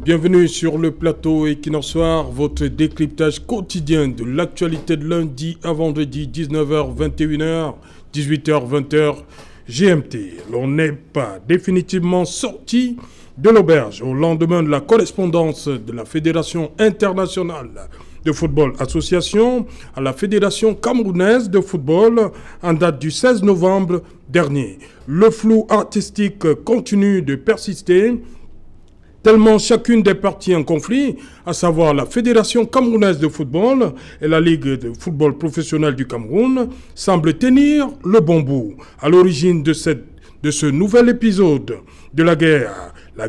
bienvenue sur le plateau Equinox Soir, votre décryptage quotidien de l'actualité de lundi à vendredi, 19h, 21h, 18h, 20h, GMT. L'on n'est pas définitivement sorti de l'auberge au lendemain de la correspondance de la Fédération internationale de football association à la Fédération camerounaise de football en date du 16 novembre dernier. Le flou artistique continue de persister tellement chacune des parties en conflit, à savoir la Fédération camerounaise de football et la Ligue de football professionnel du Cameroun, semble tenir le bon bout. À l'origine de ce nouvel épisode de la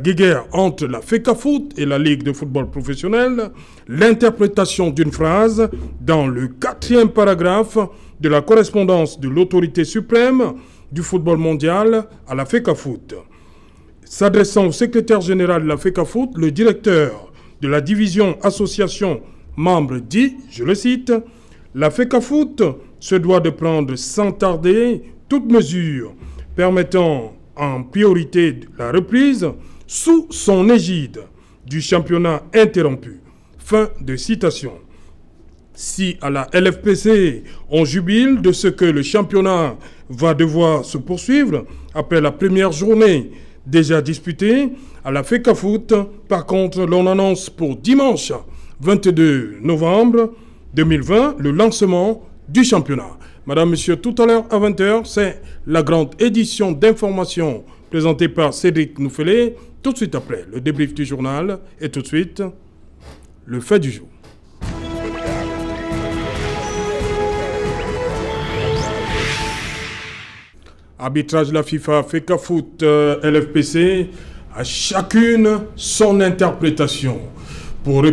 guéguerre entre la FECAFOOT et la Ligue de football professionnel, l'interprétation d'une phrase dans le 4e paragraphe de la correspondance de l'autorité suprême du football mondial à la FECAFOOT. S'adressant au secrétaire général de la FECAFOOT, le directeur de la division association membre dit, je le cite, « La FECAFOOT se doit de prendre sans tarder toute mesure permettant en priorité la reprise sous son égide du championnat interrompu. » Fin de citation. Si à la LFPC, on jubile de ce que le championnat va devoir se poursuivre après la première journée déjà disputée, à la FECAFOOT, par contre, l'on annonce pour dimanche 22 novembre 2020 le lancement du championnat. Madame, Monsieur, tout à l'heure à 20h, c'est la grande édition d'information présentée par Cédric Noufelé. Tout de suite après, le débrief du journal et tout de suite, le fait du jour. Arbitrage de la FIFA, FECAFOOT, LFPC, à chacune son interprétation. Pour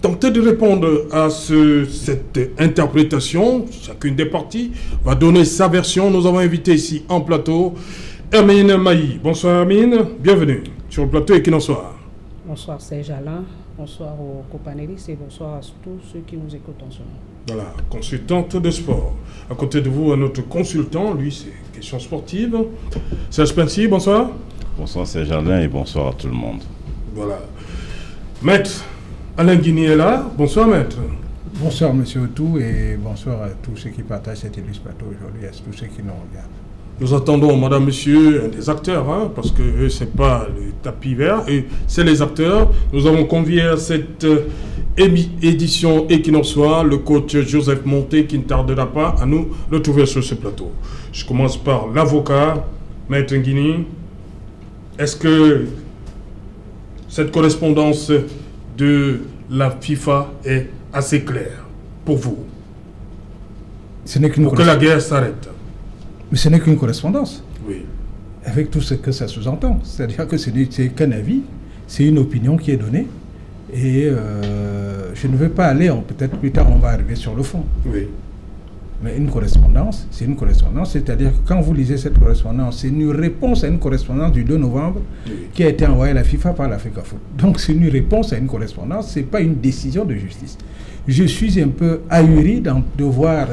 tenter de répondre à cette interprétation, chacune des parties va donner sa version. Nous avons invité ici en plateau Hermine Maï. Bonsoir Hermine, bienvenue sur le plateau Equinox Soir. Bonsoir Serge Alain, bonsoir aux copanélistes et bonsoir à tous ceux qui nous écoutent en ce moment. Voilà, consultante de sport. À côté de vous, un autre consultant, lui, c'est questions sportives. Serge Pensy, bonsoir. Bonsoir Serge Alain et bonsoir à tout le monde. Voilà. Maître Alain Guigny est là. Bonsoir Maître. Bonsoir Monsieur Outou et bonsoir à tous ceux qui partagent cet illustre plateau aujourd'hui, à tous ceux qui nous regardent. Nous attendons, madame, monsieur, des acteurs, parce que eux, c'est pas le tapis vert, et c'est les acteurs. Nous avons convié à cette édition Equinox Soir le coach Joseph Monté, qui ne tardera pas à nous retrouver sur ce plateau. Je commence par l'avocat, Maître Nguini. Est-ce que cette correspondance de la FIFA est assez claire pour vous? Pour que la guerre s'arrête. Mais ce n'est qu'une correspondance. Oui. Avec tout ce que ça sous-entend. C'est-à-dire que c'est qu'un avis, c'est une opinion qui est donnée. Et je ne vais pas aller, peut-être plus tard on va arriver sur le fond. Oui. Mais une correspondance, c'est une correspondance. C'est-à-dire que quand vous lisez cette correspondance, c'est une réponse à une correspondance du 2 novembre qui a été envoyée à la FIFA par la FECAFOOT. Donc c'est une réponse à une correspondance, ce n'est pas une décision de justice. Je suis un peu ahuri de voir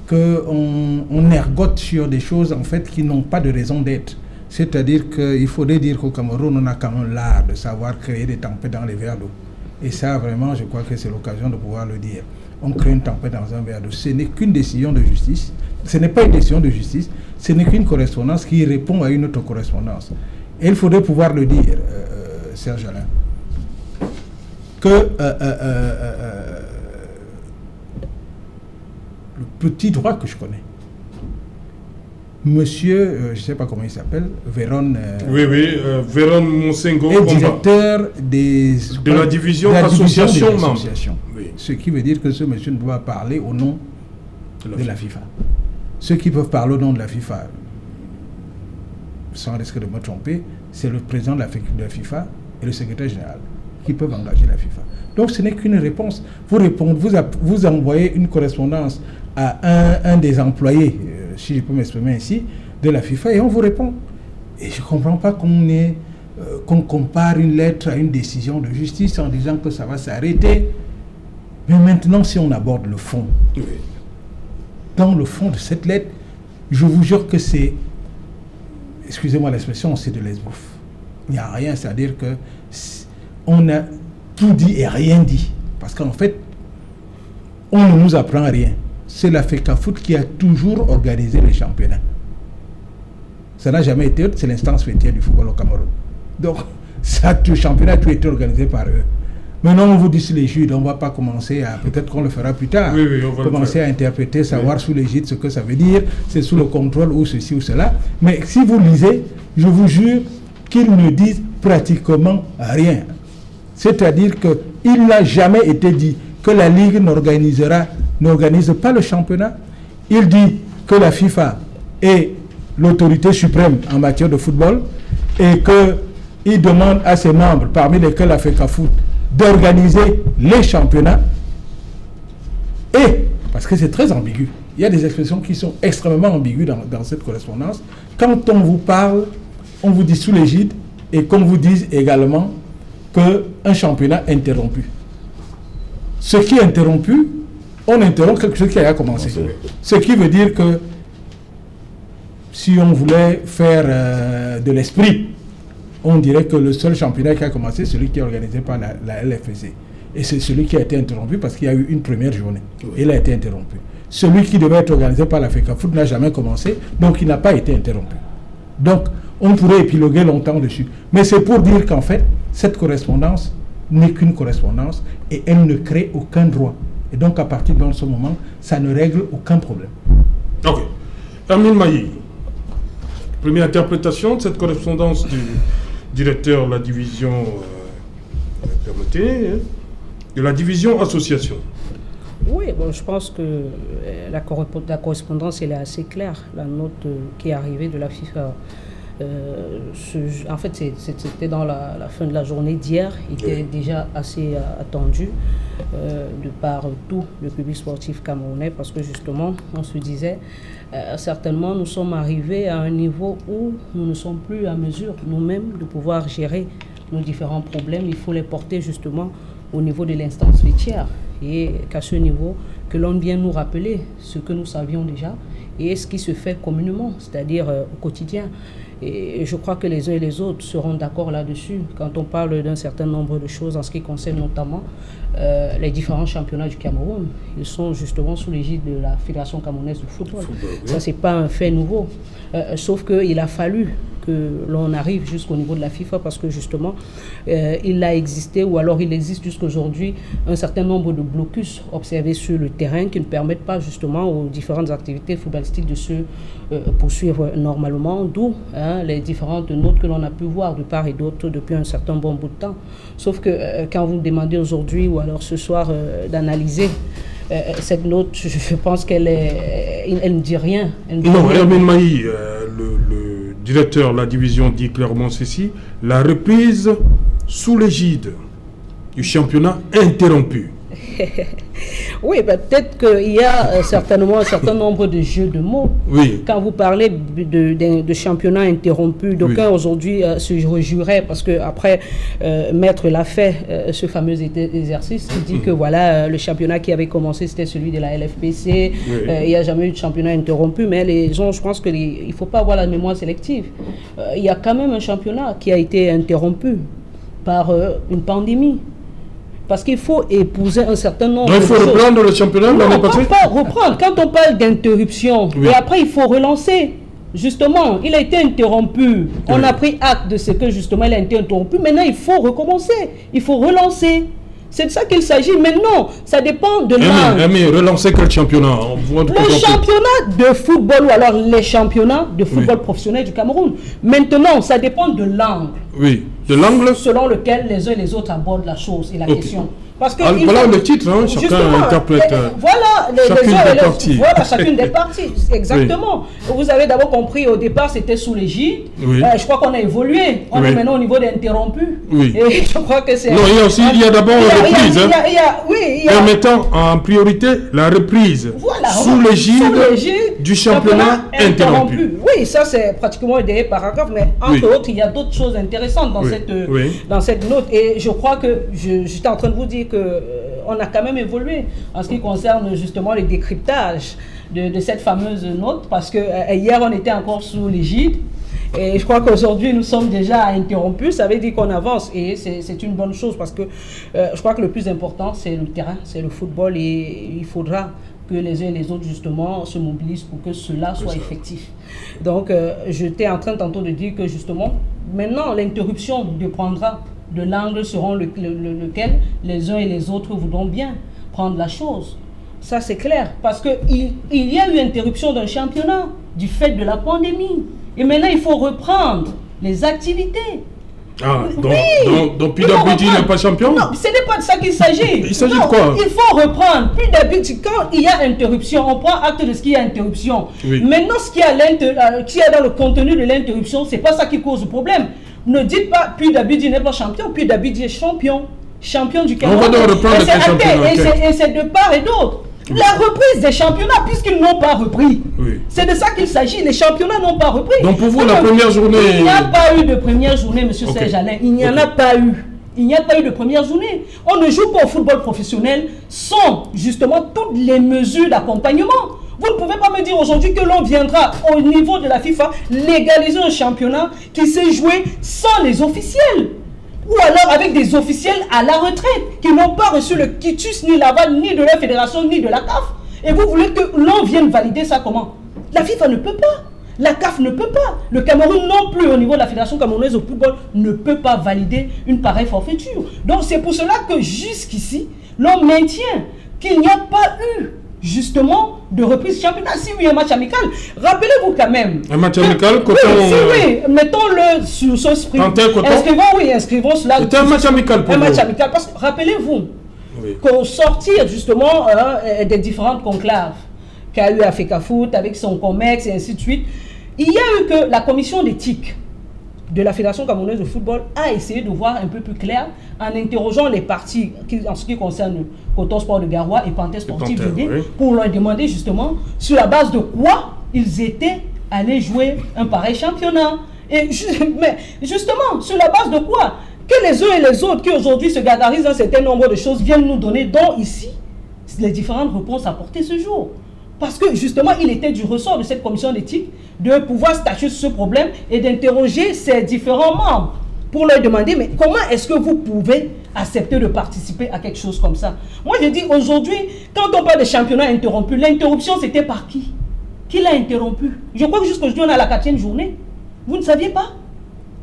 qu'on ergote sur des choses en fait qui n'ont pas de raison d'être. C'est-à-dire qu'il faudrait dire qu'au Cameroun, on a quand même l'art de savoir créer des tempêtes dans les verres d'eau. Et ça, vraiment, je crois que c'est l'occasion de pouvoir le dire. On crée une tempête dans un verre d'eau. Ce n'est qu'une décision de justice. Ce n'est pas une décision de justice. Ce n'est qu'une correspondance qui répond à une autre correspondance. Et il faudrait pouvoir le dire, Serge Alain, que le petit droit que je connais, monsieur, je ne sais pas comment il s'appelle, Véron... Véron Monsengo, est directeur de la division association membre. Oui. Ce qui veut dire que ce monsieur ne peut pas parler au nom de la FIFA. Ceux qui peuvent parler au nom de la FIFA, sans risque de me tromper, c'est le président de la FIFA et le secrétaire général qui peuvent engager la FIFA. Donc ce n'est qu'une réponse. Vous envoyez une correspondance à un des employés, si je peux m'exprimer ainsi, de la FIFA et on vous répond. Et je ne comprends pas qu'on compare une lettre à une décision de justice en disant que ça va s'arrêter. Mais maintenant, si on aborde le fond, dans le fond de cette lettre, je vous jure que c'est, excusez-moi l'expression, c'est de l'esbrouf. Il n'y a rien, c'est-à-dire que on a tout dit et rien dit. Parce qu'en fait, on ne nous apprend rien. C'est la FECAFOOT qui a toujours organisé les championnats. Ça n'a jamais été, c'est l'instance fêtière du football au Cameroun. Donc, le championnat a tout été organisé par eux. Maintenant, on vous dit sous l'égide, on ne va pas commencer à, peut-être qu'on le fera plus tard, commencer à interpréter, savoir sous l'égide ce que ça veut dire, c'est sous le contrôle ou ceci ou cela. Mais si vous lisez, je vous jure qu'ils ne disent pratiquement rien. C'est-à-dire qu'il n'a jamais été dit que la Ligue n'organise pas le championnat. Il dit que la FIFA est l'autorité suprême en matière de football et qu'il demande à ses membres, parmi lesquels la FECAFOOT, d'organiser les championnats. Et, parce que c'est très ambigu, il y a des expressions qui sont extrêmement ambiguës dans cette correspondance. Quand on vous parle, on vous dit sous l'égide et qu'on vous dise également qu'un championnat interrompu. Ce qui est interrompu, on interrompt quelque chose qui a commencé. Ce qui veut dire que si on voulait faire de l'esprit, on dirait que le seul championnat qui a commencé, c'est celui qui est organisé par la LFPC. Et c'est celui qui a été interrompu parce qu'il y a eu une première journée. Et il a été interrompu. Celui qui devait être organisé par la FECAFOOT n'a jamais commencé, donc il n'a pas été interrompu. Donc, on pourrait épiloguer longtemps dessus. Mais c'est pour dire qu'en fait, cette correspondance n'est qu'une correspondance et elle ne crée aucun droit. Et donc, à partir de ce moment, ça ne règle aucun problème. Ok. Hermine Mailly, première interprétation de cette correspondance du directeur de la division, de la division association. Oui, bon, je pense que la correspondance elle est assez claire. La note qui est arrivée de la FIFA, en fait, c'était dans la fin de la journée d'hier. Il était déjà assez attendu de par tout le public sportif camerounais parce que justement, on se disait, certainement, nous sommes arrivés à un niveau où nous ne sommes plus à mesure nous-mêmes de pouvoir gérer nos différents problèmes. Il faut les porter justement au niveau de l'instance fêtière. Et qu'à ce niveau, que l'on vienne nous rappeler ce que nous savions déjà et ce qui se fait communément, c'est-à-dire au quotidien. Et je crois que les uns et les autres seront d'accord là-dessus quand on parle d'un certain nombre de choses en ce qui concerne notamment les différents championnats du Cameroun. Ils sont justement sous l'égide de la Fédération camerounaise de football. Ça, c'est pas un fait nouveau. Sauf qu'il a fallu que l'on arrive jusqu'au niveau de la FIFA parce que justement, il a existé ou alors il existe jusqu'aujourd'hui un certain nombre de blocus observés sur le terrain qui ne permettent pas justement aux différentes activités footballistiques de se poursuivre normalement, d'où les différentes notes que l'on a pu voir de part et d'autre depuis un certain bon bout de temps. Sauf que quand vous me demandez aujourd'hui ou alors ce soir d'analyser cette note, je pense qu'elle ne dit rien. Non, Hermine Mailly, le directeur de la division dit clairement ceci, la reprise sous l'égide du championnat interrompu. Oui, ben, peut-être qu'il y a certainement un certain nombre de jeux de mots. Oui. Quand vous parlez de championnat interrompu, d'aucuns aujourd'hui se réjouiraient parce qu'après, Maître l'a fait, ce fameux exercice, qui dit que voilà, le championnat qui avait commencé, c'était celui de la LFPC. Il n'y a jamais eu de championnat interrompu, mais les gens, je pense qu'il ne faut pas avoir la mémoire sélective. Il y a quand même un championnat qui a été interrompu par une pandémie. Parce qu'il faut épouser un certain nombre de choses. Il faut reprendre le championnat l'année passée. Non, pas reprendre. Quand on parle d'interruption, et après il faut relancer. Justement, il a été interrompu. On a pris acte de ce que justement il a été interrompu. Maintenant, il faut recommencer. Il faut relancer. C'est de ça qu'il s'agit. Maintenant, ça dépend de l'angle. Mais relancer quel championnat? Le championnat de football ou alors les championnats de football professionnel du Cameroun. Maintenant, ça dépend de l'angle. Oui, de l'angle selon lequel les uns et les autres abordent la chose et la question. Parce que voilà le titre, hein, chacun interprète. Voilà chacune des parties. Voilà, chacune des parties, exactement. Oui. Vous avez d'abord compris, au départ, c'était sous l'égide. Oui. Je crois qu'on a évolué. On est maintenant au niveau d'interrompu. Oui. Et je crois que c'est... Non, il y a d'abord une reprise. Permettant en priorité la reprise sous l'égide du championnat interrompu. Oui, ça c'est pratiquement le dernier paragraphe, mais entre autres, il y a d'autres choses intéressantes dans, dans cette note. Et je crois que j'étais en train de vous dire qu'on a quand même évolué en ce qui concerne justement le décryptage de cette fameuse note, parce que hier on était encore sous l'égide Et je crois qu'aujourd'hui, nous sommes déjà interrompus. Ça veut dire qu'on avance. Et c'est une bonne chose parce que je crois que le plus important, c'est le terrain, c'est le football. Et il faudra que les uns et les autres, justement, se mobilisent pour que cela soit effectif. Donc, j'étais en train tantôt de dire que, justement, maintenant, l'interruption dépendra de l'angle selon lequel les uns et les autres voudront bien prendre la chose. Ça, c'est clair. Parce qu'il y a eu interruption d'un championnat du fait de la pandémie. Et maintenant, il faut reprendre les activités. Ah, donc PWG n'est pas champion? Non, ce n'est pas de ça qu'il s'agit. Il s'agit de quoi? Il faut reprendre. PWG, quand il y a interruption, on prend acte de ce qu'il y a interruption. Oui. Maintenant, ce qu'il y a dans le contenu de l'interruption, ce n'est pas ça qui cause le problème. Ne dites pas PWG n'est pas champion. PWG est champion. Champion du Cameroun. On va donc reprendre les championnats. Et c'est de part et d'autre. La reprise des championnats, puisqu'ils n'ont pas repris. Oui. C'est de ça qu'il s'agit. Les championnats n'ont pas repris. Donc pour vous, la première journée... Il n'y a pas eu de première journée, M. Serge Alain. Il n'y en a pas eu. Il n'y a pas eu de première journée. On ne joue pas au football professionnel sans justement toutes les mesures d'accompagnement. Vous ne pouvez pas me dire aujourd'hui que l'on viendra au niveau de la FIFA légaliser un championnat qui s'est joué sans les officiels. Ou alors avec des officiels à la retraite qui n'ont pas reçu le quitus ni l'aval ni de la fédération ni de la CAF. Et vous voulez que l'on vienne valider ça comment? La FIFA ne peut pas. La CAF ne peut pas. Le Cameroun non plus au niveau de la fédération camerounaise au football ne peut pas valider une pareille forfaiture. Donc c'est pour cela que jusqu'ici, l'on maintient qu'il n'y a pas eu justement de reprise championnat. Si oui, un match amical, rappelez-vous quand même. Un match amical, Coton. Oui, mettons-le sur ce sprint. Inscrivons cela. C'était un match amical pour vous. Un match amical, parce que rappelez-vous qu'au sortir justement des différentes conclaves qu'a eu Afecafoot avec son COMEX et ainsi de suite, il y a eu que la commission d'éthique de la Fédération camerounaise de football a essayé de voir un peu plus clair en interrogeant les partis en ce qui concerne Coton Sport de Garoua et Panthère Sportive de Guinée, pour leur demander justement sur la base de quoi ils étaient allés jouer un pareil championnat. Mais justement, sur la base de quoi? Que les uns et les autres qui aujourd'hui se gargarisent un certain nombre de choses viennent nous donner, dont ici, les différentes réponses apportées ce jour. Parce que justement, il était du ressort de cette commission d'éthique de pouvoir statuer sur ce problème et d'interroger ses différents membres pour leur demander, mais comment est-ce que vous pouvez accepter de participer à quelque chose comme ça? Moi, je dis aujourd'hui, quand on parle de championnat interrompu, l'interruption, c'était par qui? Qui l'a interrompu? Je crois que jusqu'aujourd'hui, on est à la 4e journée. Vous ne saviez pas?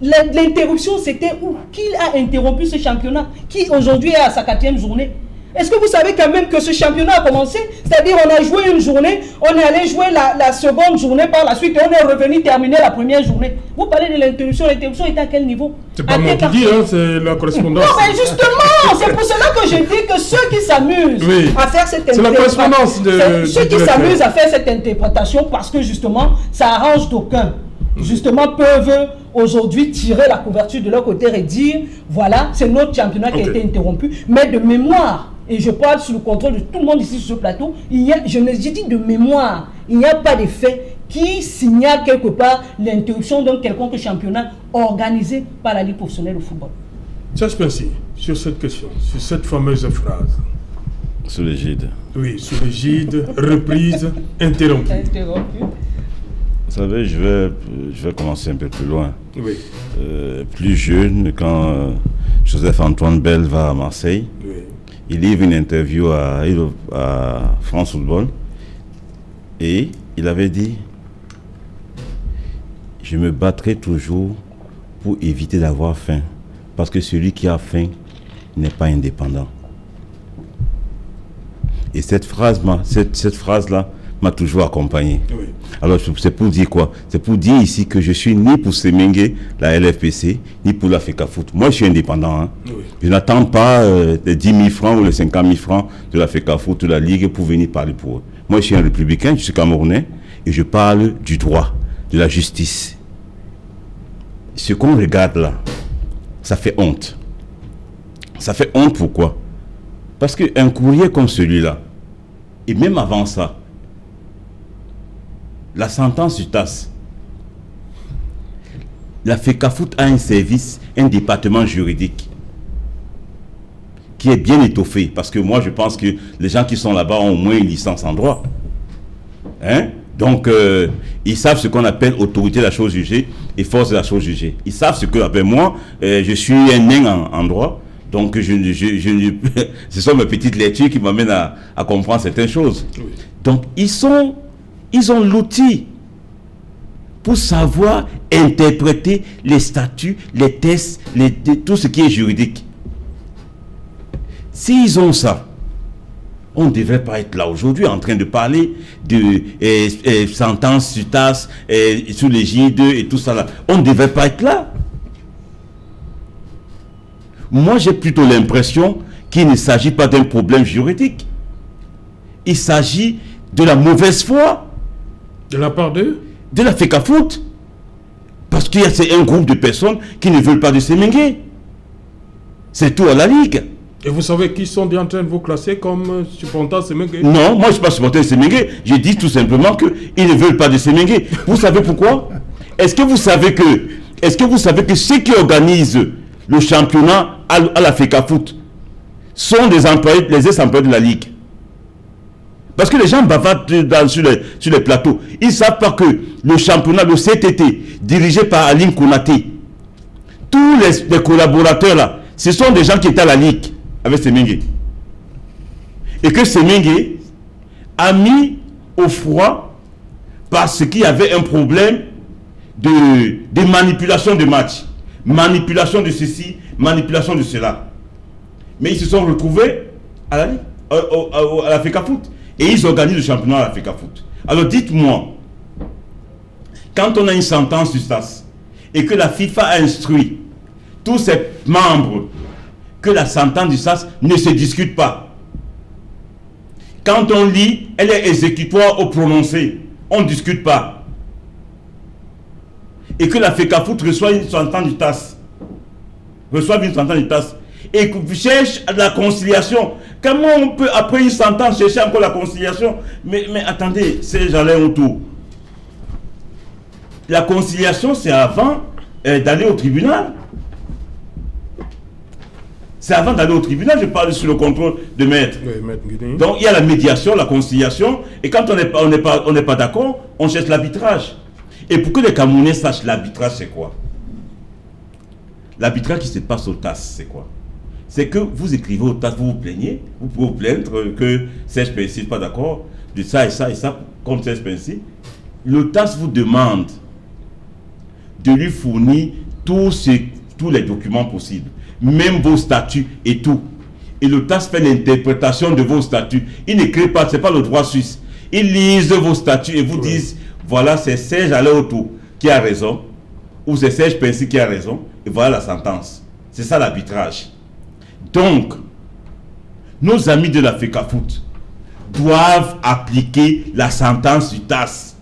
L'interruption, c'était où? Qui a interrompu ce championnat? Qui aujourd'hui est à sa 4e journée? Est-ce que vous savez quand même que ce championnat a commencé? C'est-à-dire on a joué une journée, on est allé jouer la seconde journée par la suite et on est revenu terminer la première journée. Vous parlez de l'interruption était à quel niveau? C'est pas moi qui dis, hein, c'est la correspondance. Non, mais justement, c'est pour cela que je dis que ceux qui s'amusent à faire cette interprétation... C'est la correspondance de... Ceux qui s'amusent à faire cette interprétation parce que justement, ça arrange d'aucuns. Justement, peuvent aujourd'hui tirer la couverture de leur côté et dire, voilà, c'est notre championnat qui a été interrompu. Mais de mémoire, et je parle sous le contrôle de tout le monde ici sur ce plateau, j'ai dit de mémoire, il n'y a pas de fait qui signale quelque part l'interruption d'un quelconque championnat organisé par la Ligue professionnelle de football. Ça, je pense sur cette question, sur cette fameuse phrase. Sous l'égide. Oui, sous l'égide, reprise, interrompue. Vous savez, je vais commencer un peu plus loin. Oui. Plus jeune, quand Joseph-Antoine Bell va à Marseille, il livre une interview à France Football et il avait dit « Je me battrai toujours pour éviter d'avoir faim parce que celui qui a faim n'est pas indépendant. » Et cette phrase-là m'a toujours accompagné. Oui. Alors c'est pour dire quoi? C'est pour dire ici que je suis ni pour Semengue, la LFPC, ni pour la Fecafoot. Moi je suis indépendant. Hein. Oui. Je n'attends pas les 10 000 francs ou les 50 000 francs de la Fecafoot ou de la Ligue pour venir parler pour eux. Moi je suis un républicain, je suis camerounais et je parle du droit, de la justice. Ce qu'on regarde là, ça fait honte. Ça fait honte pourquoi? Parce qu'un courrier comme celui-là, et même avant ça, la sentence du TAS, la Fecafoot a un service, un département juridique qui est bien étoffé, parce que moi je pense que les gens qui sont là-bas ont au moins une licence en droit. Hein? Donc, ils savent ce qu'on appelle autorité de la chose jugée et force de la chose jugée. Ils savent ce que, après moi, je suis un nain en droit. Donc, ce sont mes petites lectures qui m'amènent à comprendre certaines choses. Oui. Donc, ils ont l'outil pour savoir interpréter les statuts, les tests, tout ce qui est juridique. S'ils ont ça, on ne devrait pas être là aujourd'hui en train de parler de sentences sur TAS, sous l'égide et tout ça là. On ne devrait pas être là. Moi, j'ai plutôt l'impression qu'il ne s'agit pas d'un problème juridique. Il s'agit de la mauvaise foi. De la part d'eux? De la FECAFOOT. Parce qu'il y a un groupe de personnes qui ne veulent pas de Semengue. C'est tout à la Ligue. Et vous savez qui sont en train de vous classer comme supporters Semengue? Non, moi je ne suis pas supporter de Semengue. Je dis tout simplement qu'ils ne veulent pas de Semengue. Vous savez pourquoi? Est-ce que vous savez que ceux qui organisent le championnat à la FECAFOOT sont des employés, les ex-employés de la Ligue? Parce que les gens bavardent sur les plateaux. Ils ne savent pas que le championnat, le CTT, dirigé par Aline Konaté, tous les collaborateurs là, ce sont des gens qui étaient à la Ligue avec Semengue. Et que Semengue a mis au froid parce qu'il y avait un problème de manipulation de match. Manipulation de ceci, manipulation de cela. Mais ils se sont retrouvés à la Ligue, à la FECAFOOT. Et ils organisent le championnat à la FECAFOOT. Alors dites-moi, quand on a une sentence du SAS et que la FIFA a instruit tous ses membres que la sentence du SAS ne se discute pas, quand on lit, elle est exécutoire au prononcé, on ne discute pas, et que la FECAFOOT reçoit une sentence du TAS, et qu'on cherche la conciliation. Comment on peut, après une sentence, chercher encore la conciliation? Mais attendez, c'est j'allais autour. La conciliation, c'est avant d'aller au tribunal. C'est avant d'aller au tribunal, je parle sur le contrôle de maître. Oui, maître. Donc il y a la médiation, la conciliation, et quand on n'est pas d'accord, on cherche l'arbitrage. Et pour que les Camerounais sachent l'arbitrage, c'est quoi? L'arbitrage qui se passe au TAS, c'est quoi? C'est que vous écrivez au TAS, vous vous plaignez, vous pouvez vous plaindre que Serge Pensy n'est pas d'accord de ça et ça et ça contre Serge Pensy. Le TAS vous demande de lui fournir tous les documents possibles, même vos statuts et tout. Et le TAS fait l'interprétation de vos statuts. Il n'écrit pas, ce n'est pas le droit suisse. Ils lisent vos statuts et vous disent, voilà, c'est Serge Aléoto qui a raison, ou c'est Serge Pensy qui a raison, et voilà la sentence. C'est ça l'arbitrage. Donc, nos amis de la FECAFOOT doivent appliquer la sentence du TAS.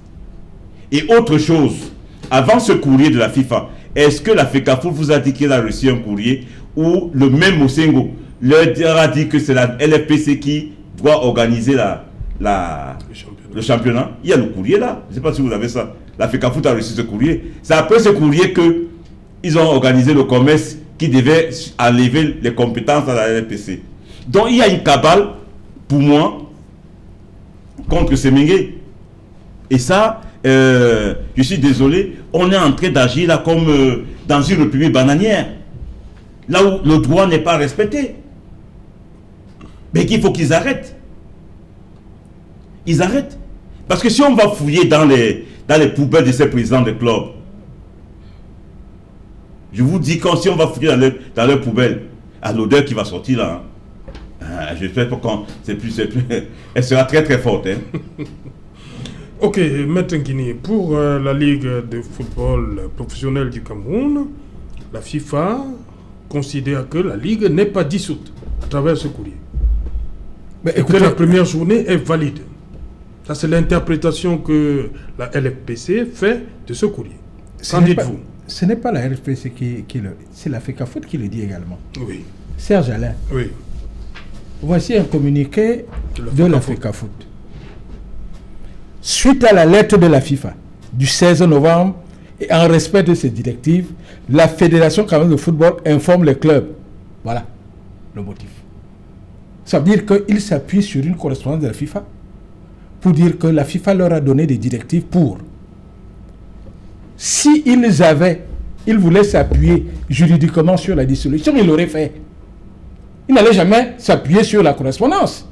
Et autre chose, avant ce courrier de la FIFA, est-ce que la FECAFOOT vous a dit qu'elle a reçu un courrier ou le même Mosengo leur a dit que c'est la LFPC qui doit organiser le championnat? Il y a le courrier là, je ne sais pas si vous avez ça. La FECAFOOT a reçu ce courrier. C'est après ce courrier qu'ils ont organisé le commerce qui devait enlever les compétences à la LFPC. Donc il y a une cabale, pour moi, contre Semengue. Et ça, je suis désolé, on est en train d'agir là comme dans une république bananière, là où le droit n'est pas respecté. Mais qu'il faut qu'ils arrêtent. Ils arrêtent. Parce que si on va fouiller dans les poubelles de ces présidents de clubs, je vous dis que si on va fouiller dans leurs poubelles, à l'odeur qui va sortir là, j'espère pas quand elle sera très très forte. Hein. Ok, Maître Nguini, pour la Ligue de football professionnel du Cameroun, la FIFA considère que la Ligue n'est pas dissoute à travers ce courrier. Mais écoutez, que la première journée est valide. Ça, c'est l'interprétation que la LFPC fait de ce courrier. Qu'en dites-vous? Ce n'est pas la LFPC c'est la FECAFOOT qui le dit également. Oui. Serge Alain. Oui. Voici un communiqué de la FECAFOOT. Suite à la lettre de la FIFA du 16 novembre et en respect de ses directives, la Fédération camerounaise de football informe les clubs. Voilà le motif. Ça veut dire qu'il s'appuie sur une correspondance de la FIFA pour dire que la FIFA leur a donné des directives pour. Si ils voulaient s'appuyer juridiquement sur la dissolution, ils l'auraient fait. Ils n'allaient jamais s'appuyer sur la correspondance.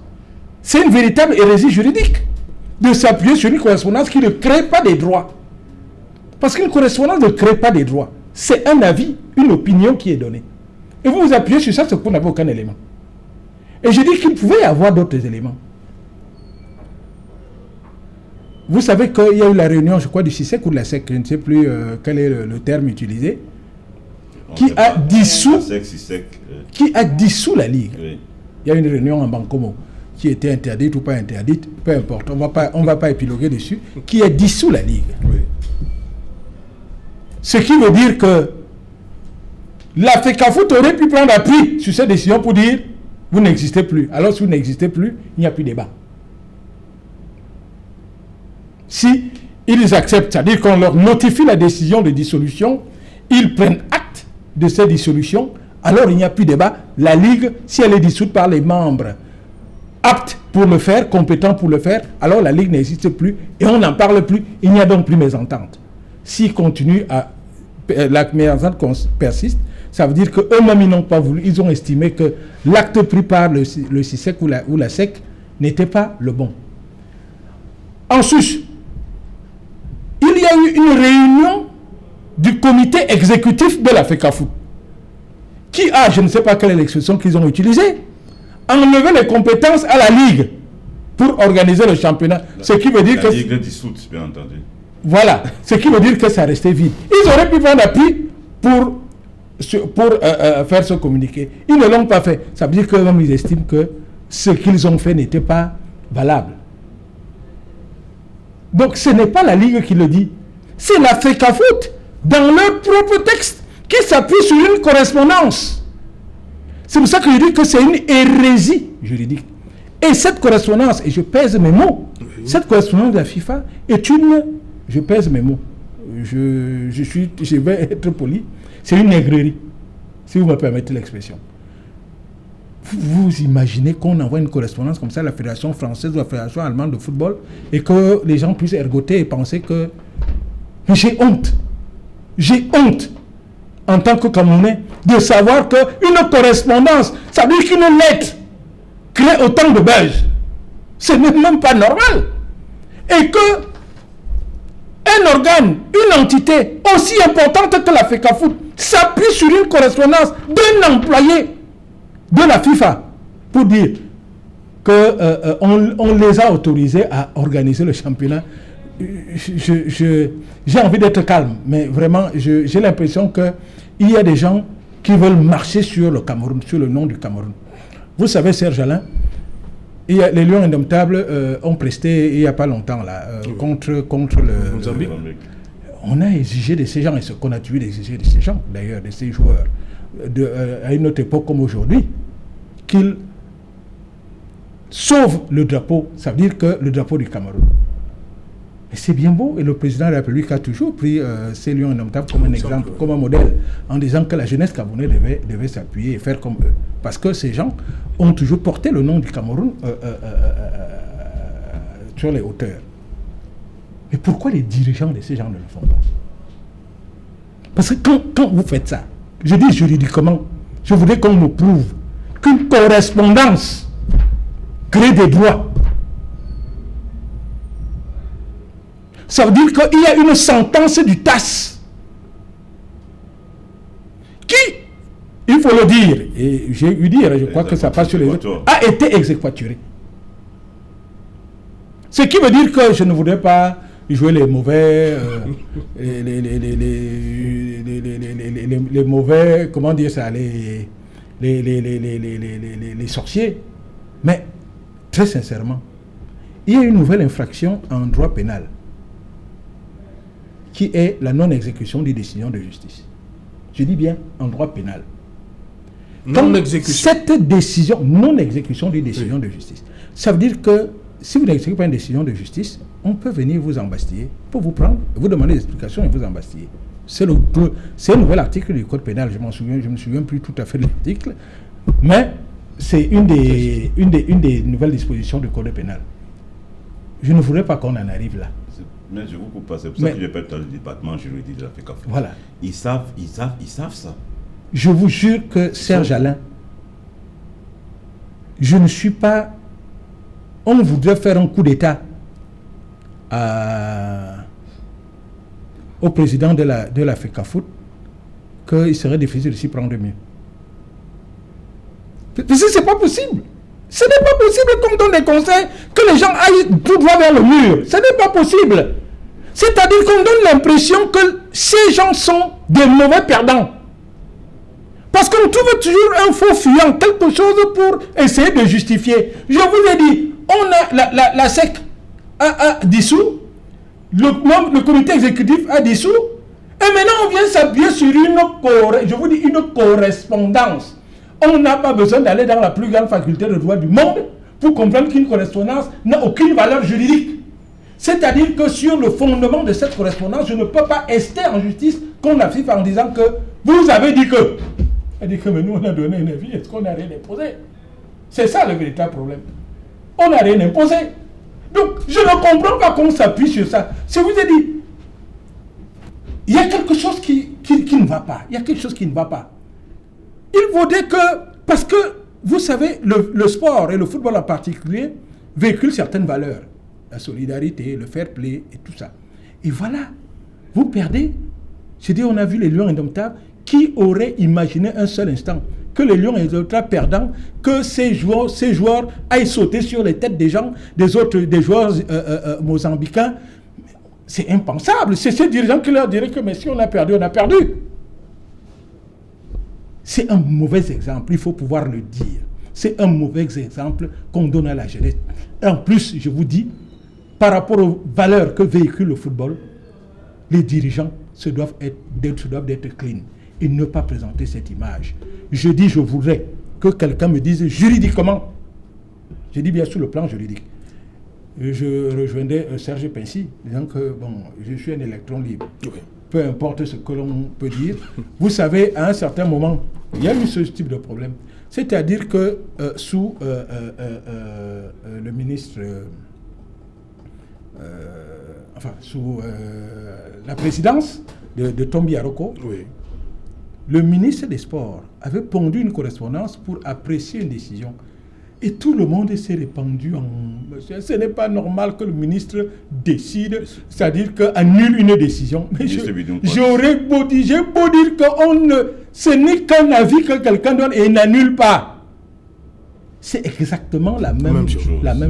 C'est une véritable hérésie juridique de s'appuyer sur une correspondance qui ne crée pas des droits. Parce qu'une correspondance ne crée pas des droits. C'est un avis, une opinion qui est donnée. Et vous vous appuyez sur ça, c'est que vous n'avez aucun élément. Et je dis qu'il pouvait y avoir d'autres éléments. Vous savez qu'il y a eu la réunion, je crois, du CISEC ou de la SEC, je ne sais plus quel est le terme utilisé, qui a dissous la Ligue. Oui. Il y a une réunion en Bancomo qui était interdite ou pas interdite, peu importe, on ne va pas épiloguer dessus, qui a dissous la Ligue. Oui. Ce qui veut dire que la FECAFOOT aurait pu prendre appui sur cette décision pour dire vous n'existez plus. Alors si vous n'existez plus, il n'y a plus de débat. Si ils acceptent, c'est-à-dire qu'on leur notifie la décision de dissolution, ils prennent acte de cette dissolution, alors il n'y a plus de débat. La Ligue, si elle est dissoute par les membres aptes pour le faire, compétents pour le faire, alors la Ligue n'existe plus et on n'en parle plus. Il n'y a donc plus mésentente. S'ils continuent la mésentente persiste, ça veut dire qu'eux-mêmes ils n'ont pas voulu, ils ont estimé que l'acte pris par le CISEC ou la SEC n'était pas le bon. En sus, il y a eu une réunion du comité exécutif de la FECAFOOT qui a, je ne sais pas quelle est l'expression qu'ils ont utilisée, enlevé les compétences à la Ligue pour organiser le championnat. Ce qui veut dire la Ligue dissoute, bien entendu. Voilà, ce qui veut dire que ça restait vide. Ils auraient pu prendre appui pour faire ce communiqué. Ils ne l'ont pas fait. Ça veut dire qu'eux-mêmes ils estiment que ce qu'ils ont fait n'était pas valable. Donc ce n'est pas la Ligue qui le dit. C'est la FECAFOOT, dans leur propre texte, qui s'appuie sur une correspondance. C'est pour ça que je dis que c'est une hérésie juridique. Et cette correspondance, et je pèse mes mots, cette correspondance de la FIFA est une... Je pèse mes mots. Je vais être poli. C'est une nègrerie, si vous me permettez l'expression. Vous imaginez qu'on envoie une correspondance comme ça à la Fédération française ou à la Fédération allemande de football et que les gens puissent ergoter et penser que... Mais j'ai honte. J'ai honte, en tant que Camerounais, de savoir qu'une correspondance, ça veut dire qu'une lettre crée autant de buzz. Ce n'est même pas normal. Et que un organe, une entité aussi importante que la FECAFOOT s'appuie sur une correspondance d'un employé de la FIFA pour dire qu'on les a autorisés à organiser le championnat. J'ai envie d'être calme, mais vraiment, j'ai l'impression qu'il y a des gens qui veulent marcher sur le Cameroun, sur le nom du Cameroun. Vous savez, Serge Alain, les Lions Indomptables ont presté il n'y a pas longtemps là, contre le Mozambique. On a exigé de ces gens, et ce qu'on a dû exiger de ces gens, d'ailleurs, de ces joueurs, à une autre époque comme aujourd'hui, qu'ils sauvent le drapeau, ça veut dire que le drapeau du Cameroun. Et c'est bien beau, et le président de la République a toujours pris ces Lions Indomptables comme un exemple, comme un modèle, en disant que la jeunesse camerounaise devait s'appuyer et faire comme eux. Parce que ces gens ont toujours porté le nom du Cameroun sur les hauteurs. Mais pourquoi les dirigeants de ces gens ne le font pas? Parce que quand vous faites ça, je dis juridiquement, je voudrais qu'on me prouve qu'une correspondance crée des droits. Ça veut dire qu'il y a une sentence du TAS qui, il faut le dire, et j'ai eu dire, je crois que ça passe sur les autres, a été exéquaturée. Ce qui veut dire que je ne voudrais pas jouer les mauvais, les mauvais, comment dire ça, les sorciers. Mais, très sincèrement, il y a une nouvelle infraction en droit pénal qui est la non-exécution des décisions de justice. Je dis bien en droit pénal. Non-exécution. Cette décision, non-exécution des décisions de justice, ça veut dire que si vous n'exécutez pas une décision de justice, on peut venir vous embastiller pour vous prendre, vous demander des explications et vous embastiller. C'est un nouvel article du Code pénal, je ne me souviens plus tout à fait de l'article, mais c'est une des nouvelles dispositions du Code pénal. Je ne voudrais pas qu'on en arrive là. Mais je vous coupe pas, c'est pour ça que je répète dans le département juridique de la FECAFOOT. Voilà. Ils savent ça. Je vous jure que Serge Alain, je ne suis pas... On voudrait faire un coup d'État au président de la FECAFOOT, qu'il serait difficile de s'y prendre mieux. Parce que c'est pas possible. Ce n'est pas possible qu'on donne des conseils, que les gens aillent tout droit vers le mur. Ce n'est pas possible. C'est-à-dire qu'on donne l'impression que ces gens sont des mauvais perdants. Parce qu'on trouve toujours un faux fuyant, quelque chose pour essayer de justifier. Je vous ai dit, la SEC a dissous, le comité exécutif a dissous, et maintenant on vient s'appuyer sur une correspondance. On n'a pas besoin d'aller dans la plus grande faculté de droit du monde pour comprendre qu'une correspondance n'a aucune valeur juridique. C'est-à-dire que sur le fondement de cette correspondance, je ne peux pas ester en justice contre la FIFA en disant que vous avez dit que. Elle dit que mais nous on a donné un avis, est-ce qu'on n'a rien imposé? C'est ça le véritable problème. On n'a rien imposé. Donc je ne comprends pas qu'on s'appuie sur ça. Je vous ai dit, il y a quelque chose qui ne va pas. Il y a quelque chose qui ne va pas. Il vaudrait que, parce que vous savez, le sport et le football en particulier véhiculent certaines valeurs. La solidarité, le fair play et tout ça. Et voilà, vous perdez. Je dis, on a vu les Lions indomptables. Qui aurait imaginé un seul instant que les Lions indomptables perdants, que ces joueurs aillent sauter sur les têtes des gens, des joueurs mozambicains? C'est impensable. C'est ces dirigeants qui leur diraient que mais si on a perdu, on a perdu. C'est un mauvais exemple, il faut pouvoir le dire. C'est un mauvais exemple qu'on donne à la jeunesse. Et en plus, je vous dis, par rapport aux valeurs que véhicule le football, les dirigeants doivent être clean et ne pas présenter cette image. Je dis, je voudrais que quelqu'un me dise juridiquement, je dis bien sur le plan juridique, je rejoindais Serge Pincy, disant que bon, je suis un électron libre. Oui. Peu importe ce que l'on peut dire. Vous savez, à un certain moment, il y a eu ce type de problème. C'est-à-dire que sous le ministre, sous la présidence de Tombi Aroko, oui, le ministre des Sports avait pondu une correspondance pour apprécier une décision. Et tout le monde s'est répandu en... Ce n'est pas normal que le ministre décide, c'est-à-dire qu'annule une décision. Mais j'aurais beau dire, j'ai beau dire que ce n'est qu'un avis que quelqu'un donne et il n'annule pas. C'est exactement la même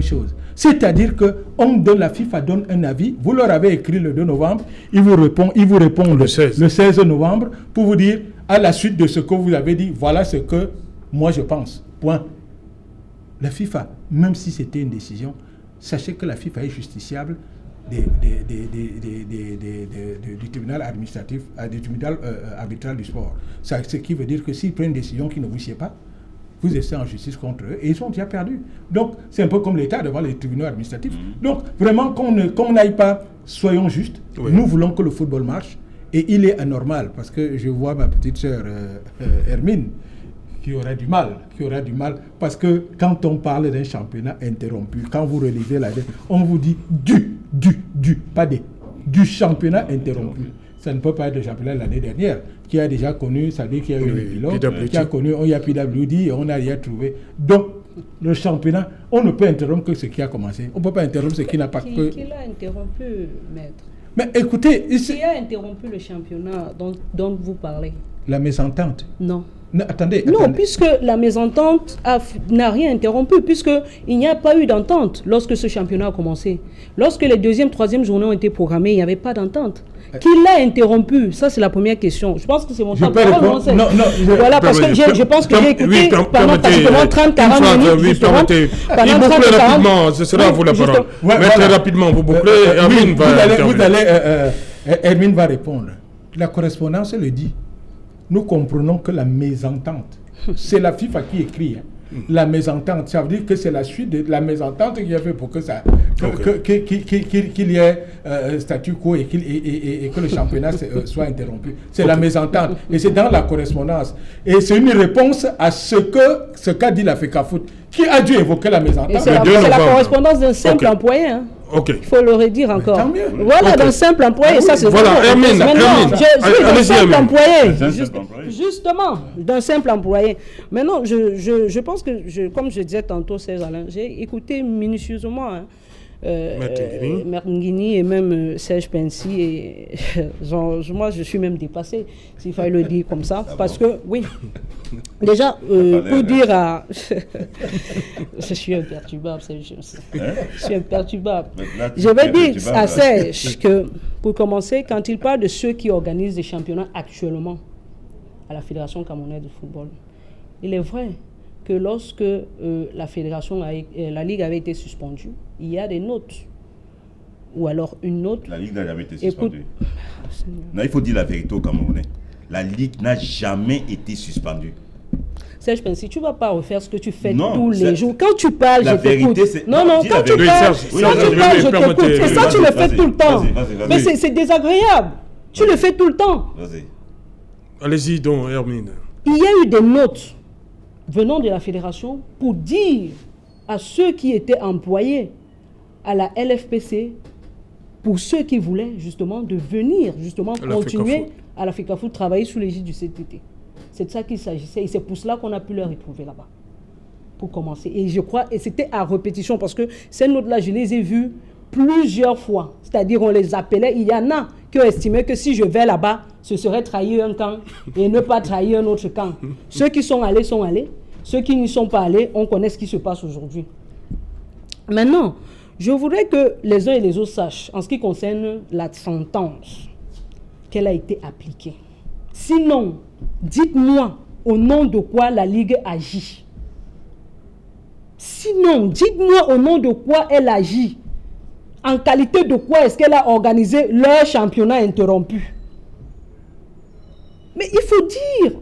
chose. C'est-à-dire que la FIFA donne un avis, vous leur avez écrit le 2 novembre, il vous répond le 16 novembre pour vous dire, à la suite de ce que vous avez dit, voilà ce que moi je pense. Point. La FIFA, même si c'était une décision, sachez que la FIFA est justiciable du tribunal administratif, du tribunal arbitral du sport. Ce qui veut dire que s'ils prennent une décision qui ne vous sied pas, vous êtes en justice contre eux et ils sont déjà perdus. Donc, c'est un peu comme l'État devant les tribunaux administratifs. Donc, vraiment, qu'on n'aille pas, soyons justes. Oui. Nous voulons que le football marche et il est anormal parce que je vois ma petite sœur Hermine qui aura du mal, parce que quand on parle d'un championnat interrompu, quand vous relisez la dette, on vous dit du championnat interrompu. Ça ne peut pas être le championnat de l'année dernière, qui a déjà connu, ça veut dire qu'il y a eu le pilote, qui a connu, il y a PWD, et on n'a rien trouvé. Donc, le championnat, on ne peut interrompre que ce qui a commencé. On ne peut pas interrompre ce qui n'a pas... Qui l'a interrompu, maître? Mais écoutez... Qui a interrompu le championnat dont vous parlez? La mésentente. Non. Non, attendez. Non, puisque la mésentente n'a rien interrompu, puisqu'il n'y a pas eu d'entente lorsque ce championnat a commencé. Lorsque les deuxième, troisième journées ont été programmées, il n'y avait pas d'entente. Qui l'a interrompu? Ça, c'est la première question. Je pense que c'est mon temps de parole. Non, voilà, parce que je pense que j'ai écouté pendant pratiquement 30-40 minutes. Oui, permettez. Il boucle rapidement, ce sera à vous la parole. Mais très rapidement, vous bouclez, Hermine va répondre. La correspondance le dit. Nous comprenons que la mésentente, c'est la FIFA qui écrit. La mésentente, ça veut dire que c'est la suite de la mésentente qui a fait pour que ça, qu'il y ait statu quo et que le championnat soit interrompu. C'est la mésentente et c'est dans la correspondance. Et c'est une réponse à ce qu'a dit la FECAFOOT, qui a dû évoquer la mésentente. C'est la correspondance d'un simple employé. Ok. Il faut le redire encore. Tant mieux. Voilà, Ok. d'un simple employé, ça c'est Voilà, vrai. Hermine, Maintenant, Hermine. je suis d'un Allez-y, simple Hermine. employé. C'est un simple employé. Justement, d'un simple employé. Maintenant, je pense que, comme je disais tantôt, Serge Alain, j'ai écouté minutieusement Maître Nguini et même Serge Pensi. Et moi, je suis même dépassé, s'il fallait le dire comme ça. Parce que, oui, déjà, pour dire à... je suis imperturbable, Serge. Je suis imperturbable. Je vais dire à Serge que, pour commencer, quand il parle de ceux qui organisent des championnats actuellement à la Fédération camerounaise de football, il est vrai que lorsque la Ligue avait été suspendue, il y a des notes. Ou alors une note. La Ligue n'a jamais été suspendue. Non, il faut dire la vérité aux Camerounais. La Ligue n'a jamais été suspendue. Serge Pensi, tu ne vas pas refaire ce que tu fais Non, tous les jours. Quand tu parles, la je t'écoute. vérité, c'est- Non, non, quand tu parles, je t'écoute. Et ça, tu le fais Vas-y, tout le temps. vas-y. Mais c'est désagréable. Tu le fais tout le temps. Vas-y. Allez-y donc, Hermine. Il y a eu des notes venant de la fédération pour dire à ceux qui étaient employés à la LFPC, pour ceux qui voulaient justement de venir justement À la continuer FECAFOOT. à la FECAFOOT, travailler sous l'égide du CTT. C'est de ça qu'il s'agissait et c'est pour cela qu'on a pu les retrouver là-bas. Pour commencer. Et je crois, et c'était à répétition parce que ces notes-là, je les ai vues plusieurs fois. C'est-à-dire, on les appelait. Il y en a qui ont estimé que si je vais là-bas, ce serait trahir un camp et ne pas trahir un autre camp. Ceux qui sont allés sont allés. Ceux qui n'y sont pas allés, on connaît ce qui se passe aujourd'hui. Maintenant, je voudrais que les uns et les autres sachent, en ce qui concerne la sentence, qu'elle a été appliquée. Sinon, dites-moi au nom de quoi la Ligue agit. Sinon, dites-moi au nom de quoi elle agit. En qualité de quoi est-ce qu'elle a organisé leur championnat interrompu? Mais il faut dire.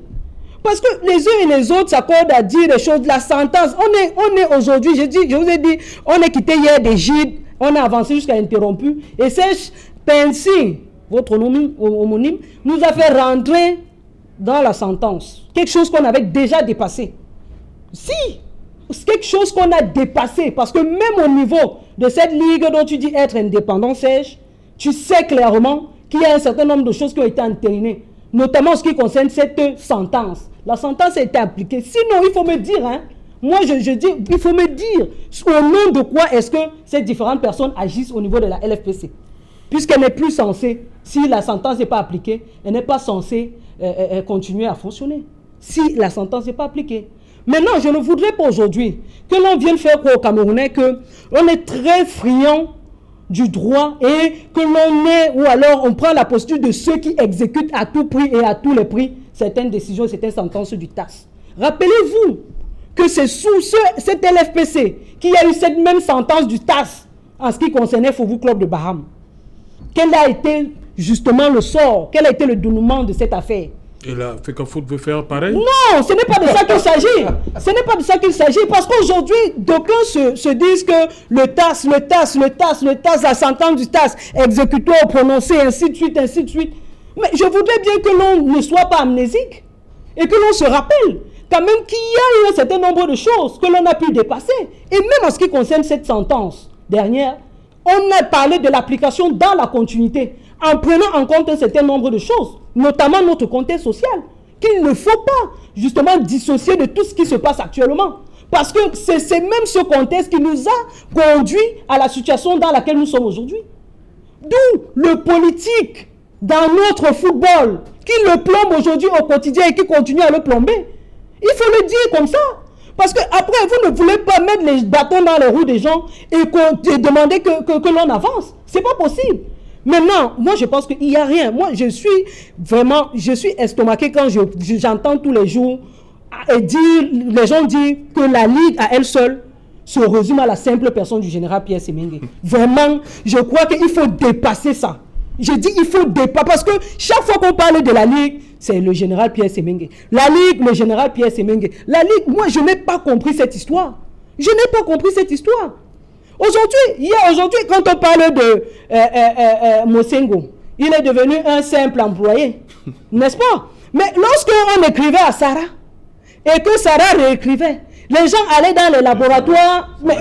Parce que les uns et les autres s'accordent à dire des choses. La sentence, on est aujourd'hui, je vous ai dit, on est quitté hier des gîtes, on a avancé jusqu'à interrompu. Et Serge Pensi, votre homonyme, nous a fait rentrer dans la sentence. Quelque chose qu'on avait déjà dépassé. Si, quelque chose qu'on a dépassé. Parce que même au niveau de cette ligue dont tu dis être indépendant, Serge, tu sais clairement qu'il y a un certain nombre de choses qui ont été entérinées. Notamment en ce qui concerne cette sentence. La sentence a été appliquée. Sinon, il faut me dire, hein, moi je dis, il faut me dire au nom de quoi est-ce que ces différentes personnes agissent au niveau de la LFPC. Puisqu'elle n'est plus censée, si la sentence n'est pas appliquée, elle n'est pas censée continuer à fonctionner. Si la sentence n'est pas appliquée. Maintenant, je ne voudrais pas aujourd'hui que l'on vienne faire croire aux Camerounais qu'on est très friand du droit et que l'on est, ou alors on prend la posture de ceux qui exécutent à tout prix et à tous les prix certaines décisions, certaines sentences du TAS. Rappelez-vous que c'est sous cette LFPC qu'il y a eu cette même sentence du TAS en ce qui concernait Fofo Club de Baham. Quel a été justement le sort, quel a été le dénouement de cette affaire? Et la FECAFOOT veut faire pareil? Non, ce n'est pas de ça qu'il s'agit. Ce n'est pas de ça qu'il s'agit. Parce qu'aujourd'hui, d'aucuns se disent que le TAS, la sentence du TAS, exécutoire, prononcée, ainsi de suite, ainsi de suite. Mais je voudrais bien que l'on ne soit pas amnésique et que l'on se rappelle quand même qu'il y a eu un certain nombre de choses que l'on a pu dépasser. Et même en ce qui concerne cette sentence dernière, on a parlé de l'application dans la continuité, en prenant en compte un certain nombre de choses, notamment notre contexte social, qu'il ne faut pas justement dissocier de tout ce qui se passe actuellement. Parce que c'est même ce contexte qui nous a conduit à la situation dans laquelle nous sommes aujourd'hui. D'où le politique dans notre football, qui le plombe aujourd'hui au quotidien et qui continue à le plomber. Il faut le dire comme ça. Parce que après, vous ne voulez pas mettre les bâtons dans les roues des gens et demander que l'on avance. C'est pas possible. Maintenant, moi je pense qu'il n'y a rien. Moi je suis estomaqué quand j'entends tous les jours les gens dire que la Ligue à elle seule se résume à la simple personne du général Pierre Semengue. Vraiment, je crois qu'il faut dépasser ça. Je dis il faut dépasser, parce que chaque fois qu'on parle de la Ligue, c'est le général Pierre Semengue. La Ligue, le général Pierre Semengue. La Ligue, moi je n'ai pas compris cette histoire. Je n'ai pas compris cette histoire. Aujourd'hui, quand on parle de Mosengo, il est devenu un simple employé, n'est-ce pas? Mais lorsqu'on écrivait à Sarah, et que Sarah réécrivait, Les gens allaient dans les laboratoires. Mais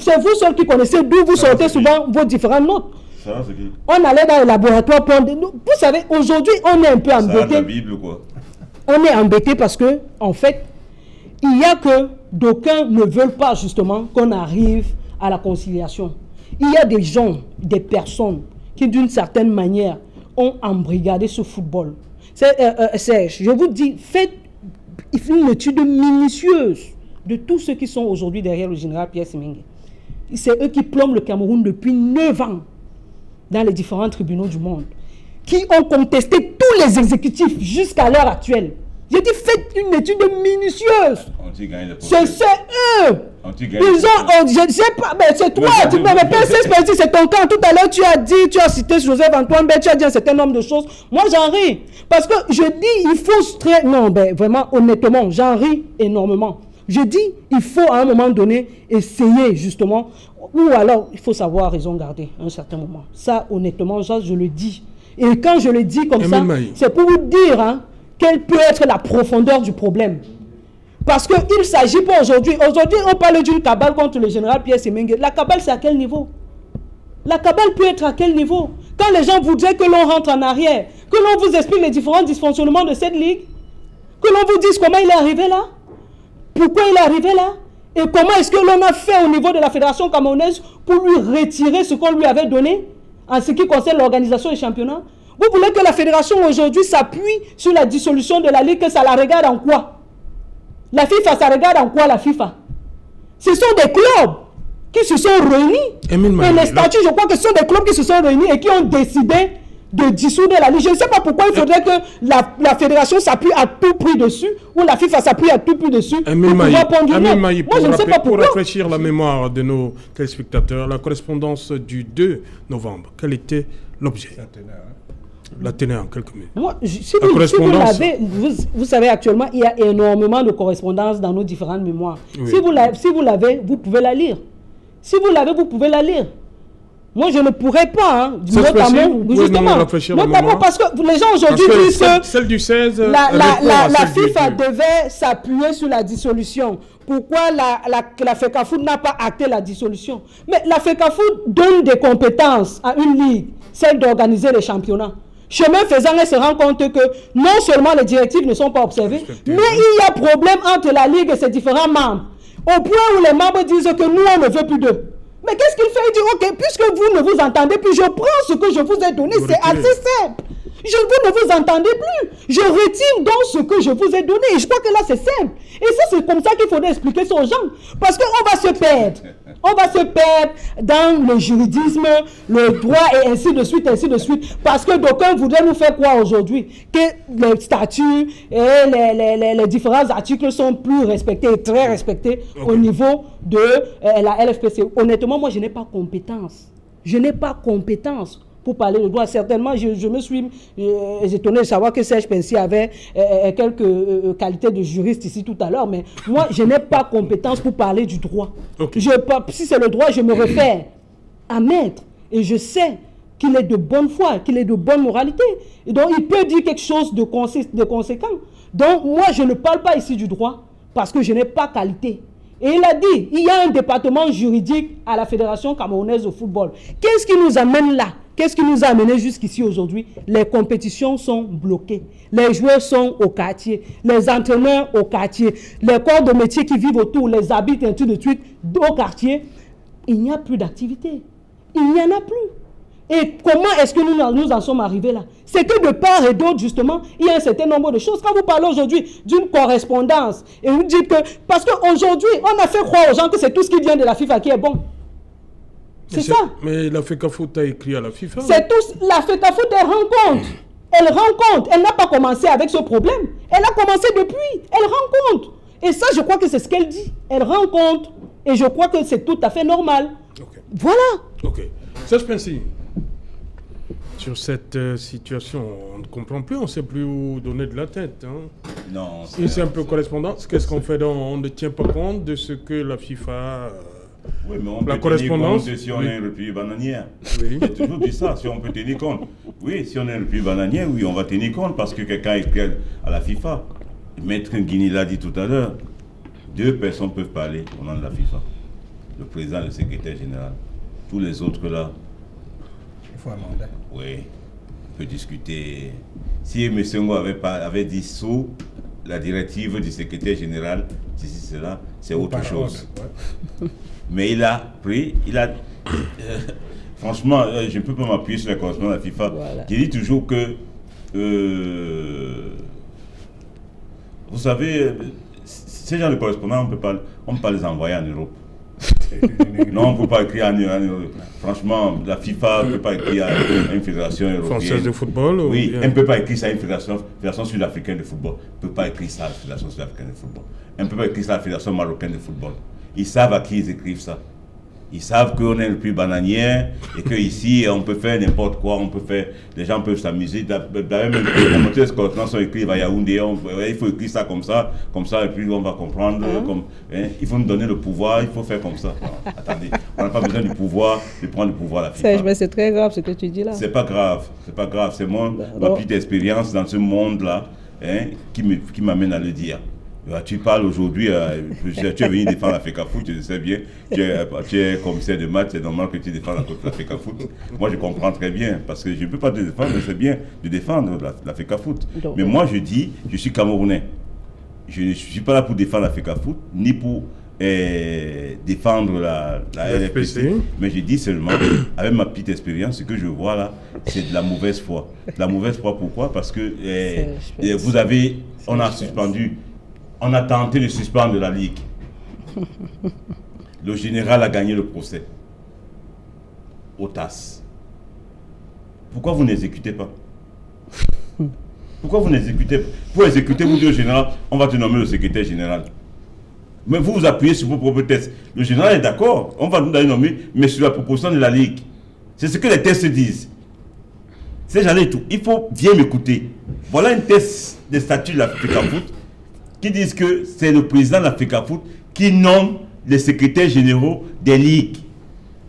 c'est vous seuls qui connaissez d'où vous sortez souvent vos différentes notes. On allait dans les laboratoires pour... Vous savez, aujourd'hui, on est un peu embêté. La Bible, quoi. On est embêté parce que, en fait, il y a que d'aucuns ne veulent pas justement qu'on arrive à la conciliation. Il y a des gens, des personnes qui d'une certaine manière ont embrigadé ce football. Je vous dis, faites une étude minutieuse de tous ceux qui sont aujourd'hui derrière le général Pierre Semengue. C'est eux qui plombent le Cameroun depuis 9 ans dans les différents tribunaux du monde, qui ont contesté tous les exécutifs jusqu'à l'heure actuelle. J'ai dit, faites une étude minutieuse. C'est eux. Ils ont, je ne sais pas, mais c'est toi, c'est ton camp. Tout à l'heure, tu as cité Joseph Antoine Bell, tu as dit un certain nombre de choses. Moi, j'en ris. Parce que je dis, il faut non, ben, vraiment, honnêtement, j'en ris énormément. Je dis, il faut à un moment donné essayer, justement, ou alors, il faut savoir raison garder à un certain moment. Ça, honnêtement, je le dis. Et quand je le dis comme ça, c'est pour vous dire, hein, quelle peut être la profondeur du problème. Parce qu'il ne s'agit pas aujourd'hui. Aujourd'hui, on parle d'une cabale contre le général Pierre Semengue. La cabale, c'est à quel niveau? La cabale peut être à quel niveau? Quand les gens voudraient que l'on rentre en arrière, que l'on vous explique les différents dysfonctionnements de cette ligue, que l'on vous dise comment il est arrivé là, pourquoi il est arrivé là, et comment est-ce que l'on a fait au niveau de la Fédération camerounaise pour lui retirer ce qu'on lui avait donné en ce qui concerne l'organisation des championnats. Vous voulez que la Fédération aujourd'hui s'appuie sur la dissolution de la ligue, que ça la regarde en quoi? La FIFA, ça regarde en quoi la FIFA? Ce sont des clubs qui se sont réunis. Et les statuts, je crois que ce sont des clubs qui se sont réunis et qui ont décidé de dissoudre la ligue. Je ne sais pas pourquoi il faudrait que la fédération s'appuie à tout prix dessus, ou la FIFA s'appuie à tout prix dessus. Moi, je ne sais pas pourquoi. Pour rafraîchir la mémoire de nos téléspectateurs, la correspondance du 2 novembre, quel était l'objet? La teneur en quelques minutes. Moi, si vous l'avez, vous savez actuellement, il y a énormément de correspondances dans nos différentes mémoires. Oui. Si vous l'avez, vous pouvez la lire. Si vous l'avez, vous pouvez la lire. Moi, je ne pourrais pas, hein, notamment parce que les gens aujourd'hui disent que celle du 16, la FIFA devait s'appuyer sur la dissolution. Pourquoi la FECAFOOT n'a pas acté la dissolution? Mais la FECAFOOT donne des compétences à une ligue, celle d'organiser les championnats. Chemin faisant, elle se rend compte que non seulement les directives ne sont pas observées, mais il y a problème entre la ligue et ses différents membres. Au point où les membres disent que nous, on ne veut plus d'eux. Mais qu'est-ce qu'il fait? Il dit, ok, puisque vous ne vous entendez plus, je prends ce que je vous ai donné, c'est assez simple. Vous ne vous entendez plus. Je retire donc ce que je vous ai donné. Et je crois que là, c'est simple. Et ça, c'est comme ça qu'il faudrait expliquer ça aux gens. Parce qu'on va se perdre. On va se perdre dans le juridisme, le droit et ainsi de suite, ainsi de suite. Parce que d'aucuns voudraient nous faire croire aujourd'hui que les statuts et les différents articles sont plus respectés, très respectés au niveau de la LFPC. Honnêtement, moi, je n'ai pas compétence. Je n'ai pas compétence pour parler de droit. Certainement, je me suis étonné de savoir que Serge Pensy avait quelques qualités de juriste ici tout à l'heure, mais moi, je n'ai pas compétence pour parler du droit. Okay. Si c'est le droit, je me réfère à maître, et je sais qu'il est de bonne foi, qu'il est de bonne moralité, et donc il peut dire quelque chose de conséquent. Donc, moi, je ne parle pas ici du droit, parce que je n'ai pas qualité. Et il a dit, il y a un département juridique à la Fédération camerounaise de football. Qu'est-ce qui nous amène là? Qu'est-ce qui nous a amené jusqu'ici aujourd'hui? Les compétitions sont bloquées. Les joueurs sont au quartier. Les entraîneurs au quartier. Les corps de métier qui vivent autour, les habitants, et tout de suite, au quartier. Il n'y a plus d'activité. Il n'y en a plus. Et comment est-ce que nous en sommes arrivés là? C'est que de part et d'autre, justement, il y a un certain nombre de choses. Quand vous parlez aujourd'hui d'une correspondance, et vous dites que... Parce qu'aujourd'hui, on a fait croire aux gens que c'est tout ce qui vient de la FIFA qui est bon. C'est ça. Mais la FECAFOOT a écrit à la FIFA. C'est tout. La FECAFOOT, elle rencontre. Elle rencontre. Elle n'a pas commencé avec ce problème. Elle a commencé depuis. Elle rencontre. Et ça, je crois que c'est ce qu'elle dit. Elle rencontre. Et je crois que c'est tout à fait normal. Okay. Voilà. Ok. Serge Pensy, sur cette situation, on ne comprend plus. On ne sait plus où donner de la tête. Hein. Non. C'est un peu correspondance. Qu'est-ce qu'on fait donc? On ne tient pas compte de ce que la FIFA... Oui, mais on peut tenir compte si on est le pays bananière. Oui. J'ai toujours dit ça, si on peut tenir compte. Oui, si on est le pays bananière, oui, on va tenir compte parce que quelqu'un écrit à la FIFA. Maître Guinée l'a dit tout à l'heure. 2 personnes peuvent parler au nom de la FIFA. Le président et le secrétaire général. Tous les autres là. Il faut un mandat. Oui, on peut discuter. Si M. Senghor avait dit sous la directive du secrétaire général, ceci, cela, c'est autre chose. Ouais. Mais il a pris, franchement, je ne peux pas m'appuyer sur la correspondance de la FIFA, voilà. Qui dit toujours que, vous savez, ces gens de correspondants, on ne peut pas les envoyer en Europe. Non, on ne peut pas écrire en Europe. Franchement, la FIFA ne peut pas écrire à une fédération européenne. Française de football? Oui, elle ne peut pas écrire ça à une fédération sud-africaine de football. Elle ne peut pas écrire ça à la fédération sud-africaine de football. Elle ne peut pas écrire ça à la fédération marocaine de football. Ils savent à qui ils écrivent ça. Ils savent qu'on est le plus bananier et qu'ici, on peut faire n'importe quoi, les gens peuvent s'amuser. D'ailleurs, même les moteurs de correspondance sont écrits à Yaoundé, il faut écrire ça, et puis on va comprendre. Il faut nous donner le pouvoir, il faut faire comme ça. Non, attendez, on n'a pas besoin du pouvoir, de prendre le pouvoir à la FIFA. Mais c'est très grave ce que tu dis là. C'est pas grave, c'est ma petite expérience dans ce monde-là qui m'amène à le dire. Tu parles aujourd'hui, tu es venu défendre la FECAFOOT, je sais bien, tu es commissaire de maths, c'est normal que tu défendes la FECAFOOT. Moi je comprends très bien, parce que je ne peux pas te défendre, mais c'est bien de défendre la FECAFOOT. Mais moi je dis, je suis Camerounais. Je ne suis pas là pour défendre la FECAFOOT, ni pour défendre la LFPC, mais je dis seulement, avec ma petite expérience, ce que je vois là, c'est de la mauvaise foi. De la mauvaise foi, pourquoi? Parce que on a tenté de suspendre la Ligue. Le général a gagné le procès. Au TAS. Pourquoi vous n'exécutez pas? Pourquoi vous n'exécutez pas? Pour exécuter, vous dites au général, on va te nommer le secrétaire général. Mais vous vous appuyez sur vos propres tests. Le général est d'accord, on va nous nommer, mais sur la proposition de la Ligue. C'est ce que les tests disent. C'est j'allais tout. Il faut bien m'écouter. Voilà un test des statuts de la FECAFOOT qui disent que c'est le président de la FECAFOOT qui nomme les secrétaires généraux des ligues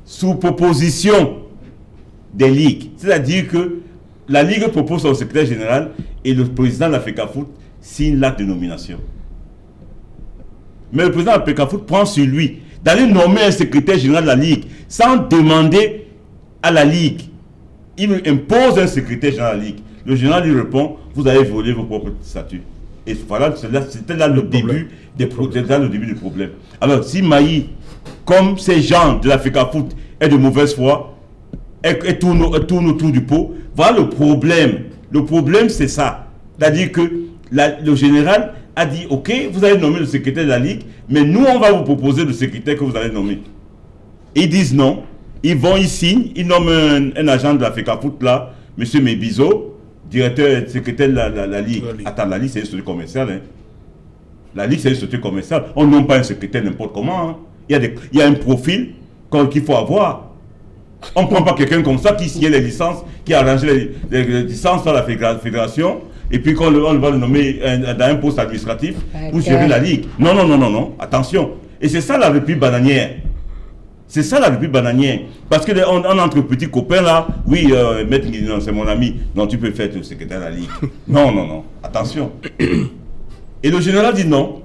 sous proposition des ligues. C'est-à-dire que la ligue propose son secrétaire général et le président de la FECAFOOT signe l'acte de nomination. Mais le président de la FECAFOOT prend sur lui d'aller nommer un secrétaire général de la ligue sans demander à la ligue. Il impose un secrétaire général de la ligue. Le général lui répond, vous avez violé vos propres statuts. Et voilà, c'était là le début du problème. Alors, si Maï, comme ces gens de la FECAFOOT, est de mauvaise foi, et tourne autour du pot, voilà le problème. Le problème, c'est ça. C'est-à-dire que le général a dit, ok, vous allez nommer le secrétaire de la Ligue, mais nous, on va vous proposer le secrétaire que vous allez nommer. Ils disent non. Ils vont, ils signent, ils nomment un agent de la FECAFOOT là, M. Mébizo, directeur et secrétaire de la Ligue. Attends, la Ligue, c'est une structure commerciale. Hein. La Ligue, c'est une structure commerciale. On nomme pas un secrétaire n'importe comment. Hein. Il y a un profil qu'il faut avoir. On ne prend pas quelqu'un comme ça qui signe les licences, qui arrange les licences dans la fédération, et puis qu'on va le nommer dans un poste administratif pour gérer la Ligue. Non. Attention. Et c'est ça la République bananière. C'est ça la République bananière. Parce qu'on entre petits copains là, oui, Maître Guinan, c'est mon ami, non, tu peux faire le secrétaire de la Ligue. Non, attention. Et le général dit non,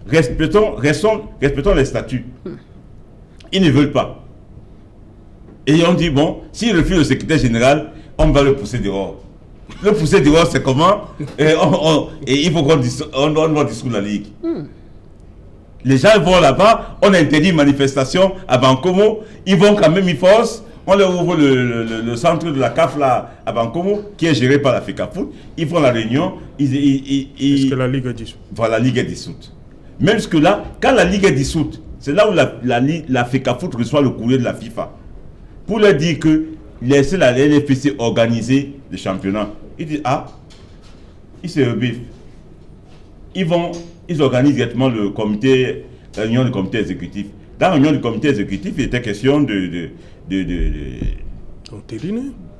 respectons les statuts. Ils ne veulent pas. Et on dit, bon, s'il refuse le secrétaire général, on va le pousser dehors. Le pousser dehors, c'est comment? Et il faut qu'on va dissoudre la Ligue. Les gens vont là-bas, on interdit une manifestation à Bankomo, ils vont quand même, ils forcent, on leur ouvre le centre de la CAF là, à Bankomo, qui est géré par la FECAFOOT, ils font la réunion, Est-ce que la Ligue est dissoute? Voilà, la Ligue est dissoute. Même jusque là, quand la Ligue est dissoute, c'est là où la FECAFOOT reçoit le courrier de la FIFA, pour leur dire que laissez la LFPC organiser le championnat. Ils disent, ils se rebiffent. Ils organisent directement la réunion du comité exécutif. Dans la réunion du comité exécutif, il était question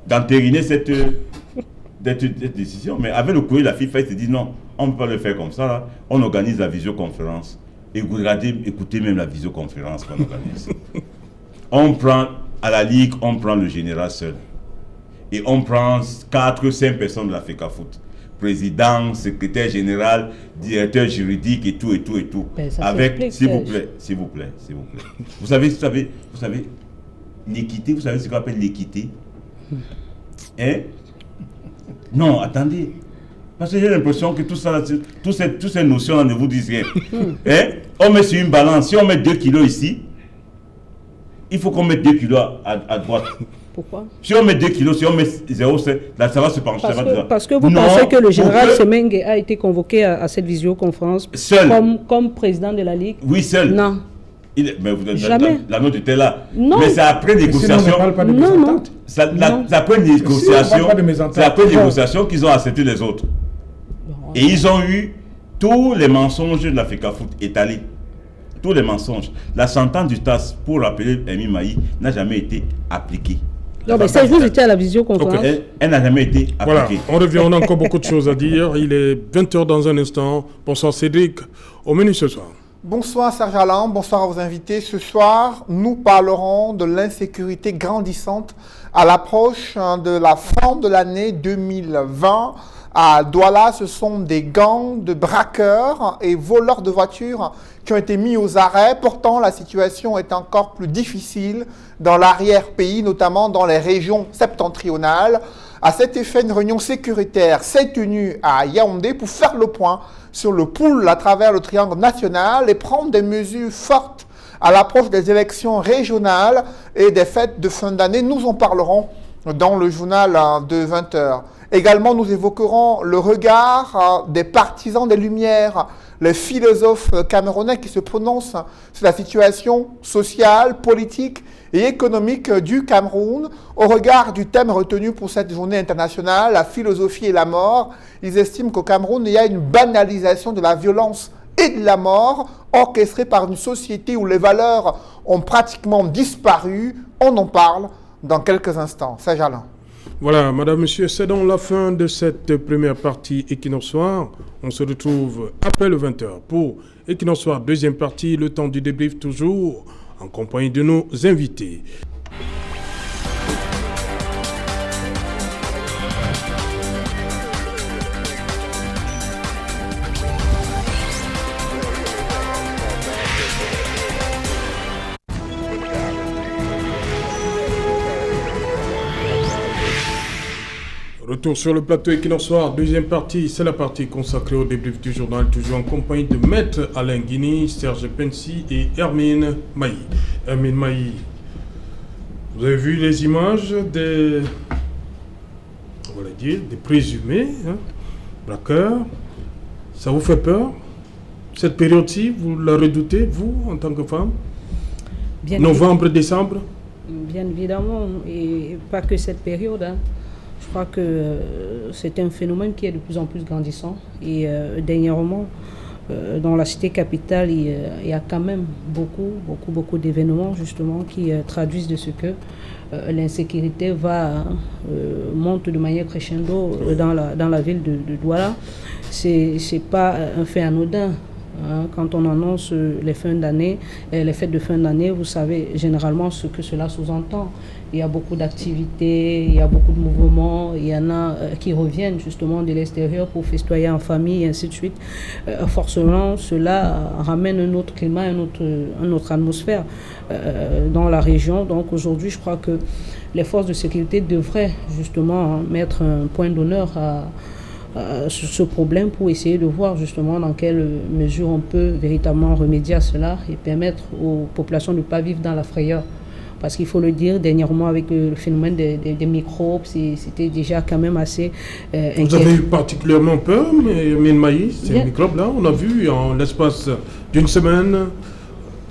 d'entériner cette décision. Mais avec le courrier de la FIFA, il se dit non, on ne peut pas le faire comme ça. Là. On organise la visioconférence. Et vous regardez, écoutez même la visioconférence qu'on organise. On prend à la Ligue, on prend le général seul. Et on prend 4-5 personnes de la FECAFOOT. président, secrétaire général, directeur juridique et tout, et tout, et tout. Ben, ça avec, s'explique, s'il vous plaît. Vous savez, l'équité, vous savez ce qu'on appelle l'équité? Hein? Non, attendez. Parce que j'ai l'impression que tout ça, toutes ces notions-là ne vous disent rien. Hein? On met sur une balance, si on met 2 kilos ici, il faut qu'on mette 2 kilos à droite. Pourquoi? Si on met 2 kilos, si on met 0,7, là ça va se pencher. Parce que vous pensez que le général Semengue a été convoqué à cette visioconférence seul comme président de la Ligue? Oui, seul. Non. Jamais. La note était là. Non. Mais c'est après négociation. C'est après négociation qu'ils ont accepté les autres. Et ils ont eu tous les mensonges de la FECAFOOT étalés. Tous les mensonges. La sentence du TAS pour rappeler Emi Maï n'a jamais été appliquée. Non, mais ça, vous étiez à la visioconférence. Okay. Elle n'a jamais été appliquée. Voilà, on revient, on a encore beaucoup de choses à dire. Il est 20h dans un instant. Bonsoir Cédric, au menu ce soir. Bonsoir Serge Alain, bonsoir à vos invités. Ce soir, nous parlerons de l'insécurité grandissante à l'approche de la fin de l'année 2020. À Douala, ce sont des gangs de braqueurs et voleurs de voitures qui ont été mis aux arrêts. Pourtant, la situation est encore plus difficile dans l'arrière-pays, notamment dans les régions septentrionales. À cet effet, une réunion sécuritaire s'est tenue à Yaoundé pour faire le point sur le pool à travers le triangle national et prendre des mesures fortes à l'approche des élections régionales et des fêtes de fin d'année. Nous en parlerons dans le journal de 20h. Également, nous évoquerons le regard des partisans des Lumières, les philosophes camerounais qui se prononcent sur la situation sociale, politique et économique du Cameroun. Au regard du thème retenu pour cette journée internationale, la philosophie et la mort, ils estiment qu'au Cameroun, il y a une banalisation de la violence et de la mort orchestrée par une société où les valeurs ont pratiquement disparu. On en parle dans quelques instants. C'est Jalin. Voilà, madame, monsieur, c'est donc la fin de cette première partie Equinox Soir. On se retrouve après le 20h pour Equinox Soir, deuxième partie, le temps du débrief toujours en compagnie de nos invités. Retour sur le plateau Equinox Soir, deuxième partie, c'est la partie consacrée au débrief du journal, toujours en compagnie de Maître Alain Guini, Serge Pensi et Hermine Maï. Hermine Maï, vous avez vu les images des présumés braqueurs. Ça vous fait peur? Cette période-ci, vous la redoutez, vous, en tant que femme? Novembre, décembre? Bien évidemment, et pas que cette période, hein. Je crois que c'est un phénomène qui est de plus en plus grandissant. Et dernièrement, dans la cité capitale, il y a quand même beaucoup d'événements justement qui traduisent de ce que l'insécurité monte de manière crescendo dans la ville de Douala. C'est pas un fait anodin. Quand on annonce les fêtes de fin d'année, vous savez généralement ce que cela sous-entend. Il y a beaucoup d'activités, il y a beaucoup de mouvements, il y en a qui reviennent justement de l'extérieur pour festoyer en famille et ainsi de suite. Forcément, cela ramène un autre climat, une autre atmosphère dans la région. Donc aujourd'hui, je crois que les forces de sécurité devraient justement mettre un point d'honneur sur ce problème pour essayer de voir justement dans quelle mesure on peut véritablement remédier à cela et permettre aux populations de ne pas vivre dans la frayeur. Parce qu'il faut le dire, dernièrement avec le phénomène des microbes, c'était déjà quand même assez inquiétant. Vous avez eu particulièrement peur, Mine Maïs, ces microbes-là? On a vu en l'espace d'une semaine,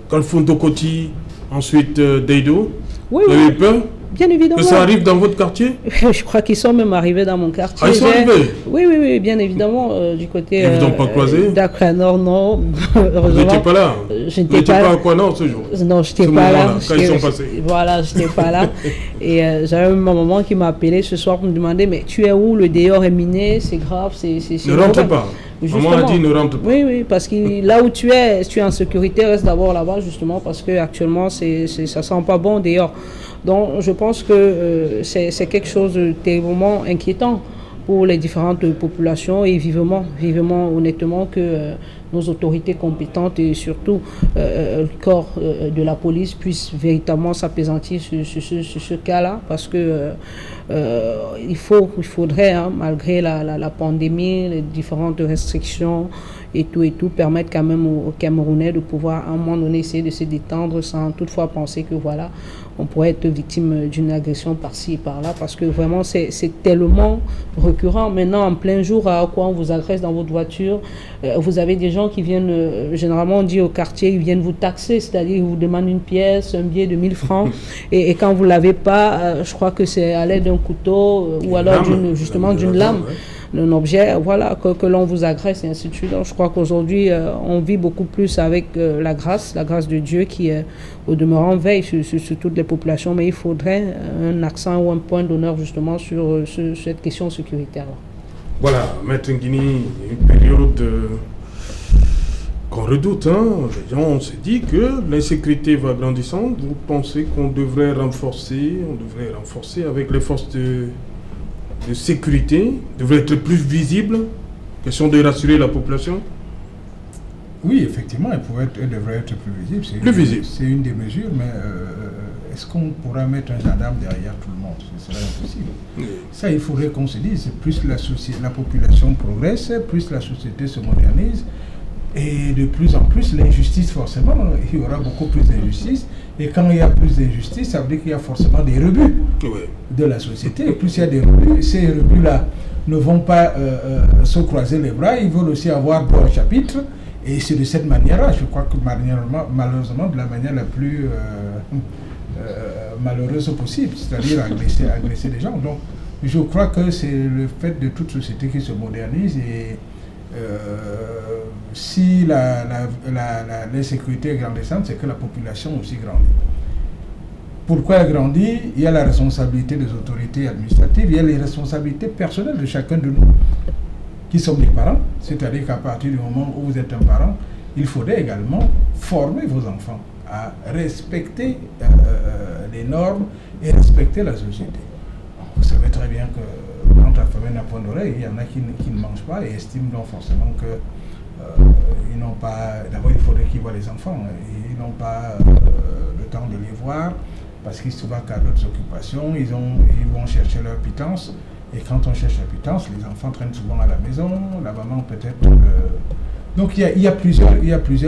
Kalfundo Koti, ensuite Deido. Oui, vous avez eu peur? Bien évidemment. Que ça arrive dans votre quartier? Je crois qu'ils sont même arrivés dans mon quartier. Ah, ils sont arrivés? Oui, bien évidemment, du côté... Ils vous ont pas croisé? D'Aquanor, non. Vous n'étiez pas là? Je n'étais pas à Aquanor ce jour? Non, je n'étais pas là. Quand ils sont passés? Voilà, je n'étais pas là. Et j'avais même ma maman qui m'a appelé ce soir pour me demander, mais tu es où? Le dehors est miné, c'est grave, c'est ne rentre pas. Justement. Maman a dit ne rentre pas. Oui, parce que là où tu es en sécurité, reste d'abord là-bas, justement, parce qu'actuellement, ça ne sent pas bon dehors. Donc, je pense que c'est quelque chose de terriblement inquiétant pour les différentes populations et vivement, honnêtement que nos autorités compétentes et surtout le corps de la police puissent véritablement s'apaisantir sur ce cas-là, parce que il faudrait, malgré la pandémie, les différentes restrictions et tout, permettre quand même aux Camerounais de pouvoir à un moment donné essayer de se détendre sans toutefois penser que voilà, on pourrait être victime d'une agression par-ci et par-là, parce que vraiment c'est tellement récurrent. Maintenant, en plein jour, à quoi on vous agresse dans votre voiture, vous avez des gens qui viennent, généralement on dit au quartier, ils viennent vous taxer, c'est-à-dire ils vous demandent une pièce, un billet de 1000 francs, et quand vous ne l'avez pas, je crois que c'est à l'aide d'un couteau ou alors d'une lame. Ouais. Un objet, voilà, que l'on vous agresse et ainsi de suite. Donc, je crois qu'aujourd'hui, on vit beaucoup plus avec la grâce de Dieu qui, au demeurant, veille sur toutes les populations, mais il faudrait un accent ou un point d'honneur justement sur cette question sécuritaire-là. Voilà, Maître Nguini, une période qu'on redoute. Les gens, on se dit que l'insécurité va grandissant. Vous pensez qu'on devrait renforcer avec les forces de sécurité, devrait être plus visible, question de rassurer la population? Oui, effectivement, elle devrait être plus visible. C'est une des mesures, mais est-ce qu'on pourra mettre un gendarme derrière tout le monde? Ce serait impossible. Oui. Ça, il faudrait qu'on se dise, plus la population progresse, plus la société se modernise, et de plus en plus, l'injustice, forcément, il y aura beaucoup plus d'injustice. Et quand il y a plus d'injustice, ça veut dire qu'il y a forcément des rebuts de la société. Et plus il y a des rebuts, ces rebuts-là ne vont pas se croiser les bras, ils veulent aussi avoir droit au chapitre. Et c'est de cette manière-là, je crois que malheureusement, de la manière la plus malheureuse possible, c'est-à-dire agresser les gens. Donc, je crois que c'est le fait de toute société qui se modernise et si l'insécurité est grandissante, c'est que la population aussi grandit. Pourquoi elle grandit? Il y a la responsabilité des autorités administratives, il y a les responsabilités personnelles de chacun de nous, qui sommes les parents. C'est-à-dire qu'à partir du moment où vous êtes un parent, il faudrait également former vos enfants à respecter les normes et respecter la société. Vous savez très bien que quand la famille n'a point d'oreille, il y en a qui ne mangent pas et estiment donc forcément que ils n'ont pas. D'abord, il faudrait qu'ils voient les enfants. Ils n'ont pas le temps de les voir parce qu'ils se vaquent à d'autres occupations. Ils vont chercher leur pitance. Et quand on cherche la pitance, les enfants traînent souvent à la maison. La maman peut-être. Donc il y a plusieurs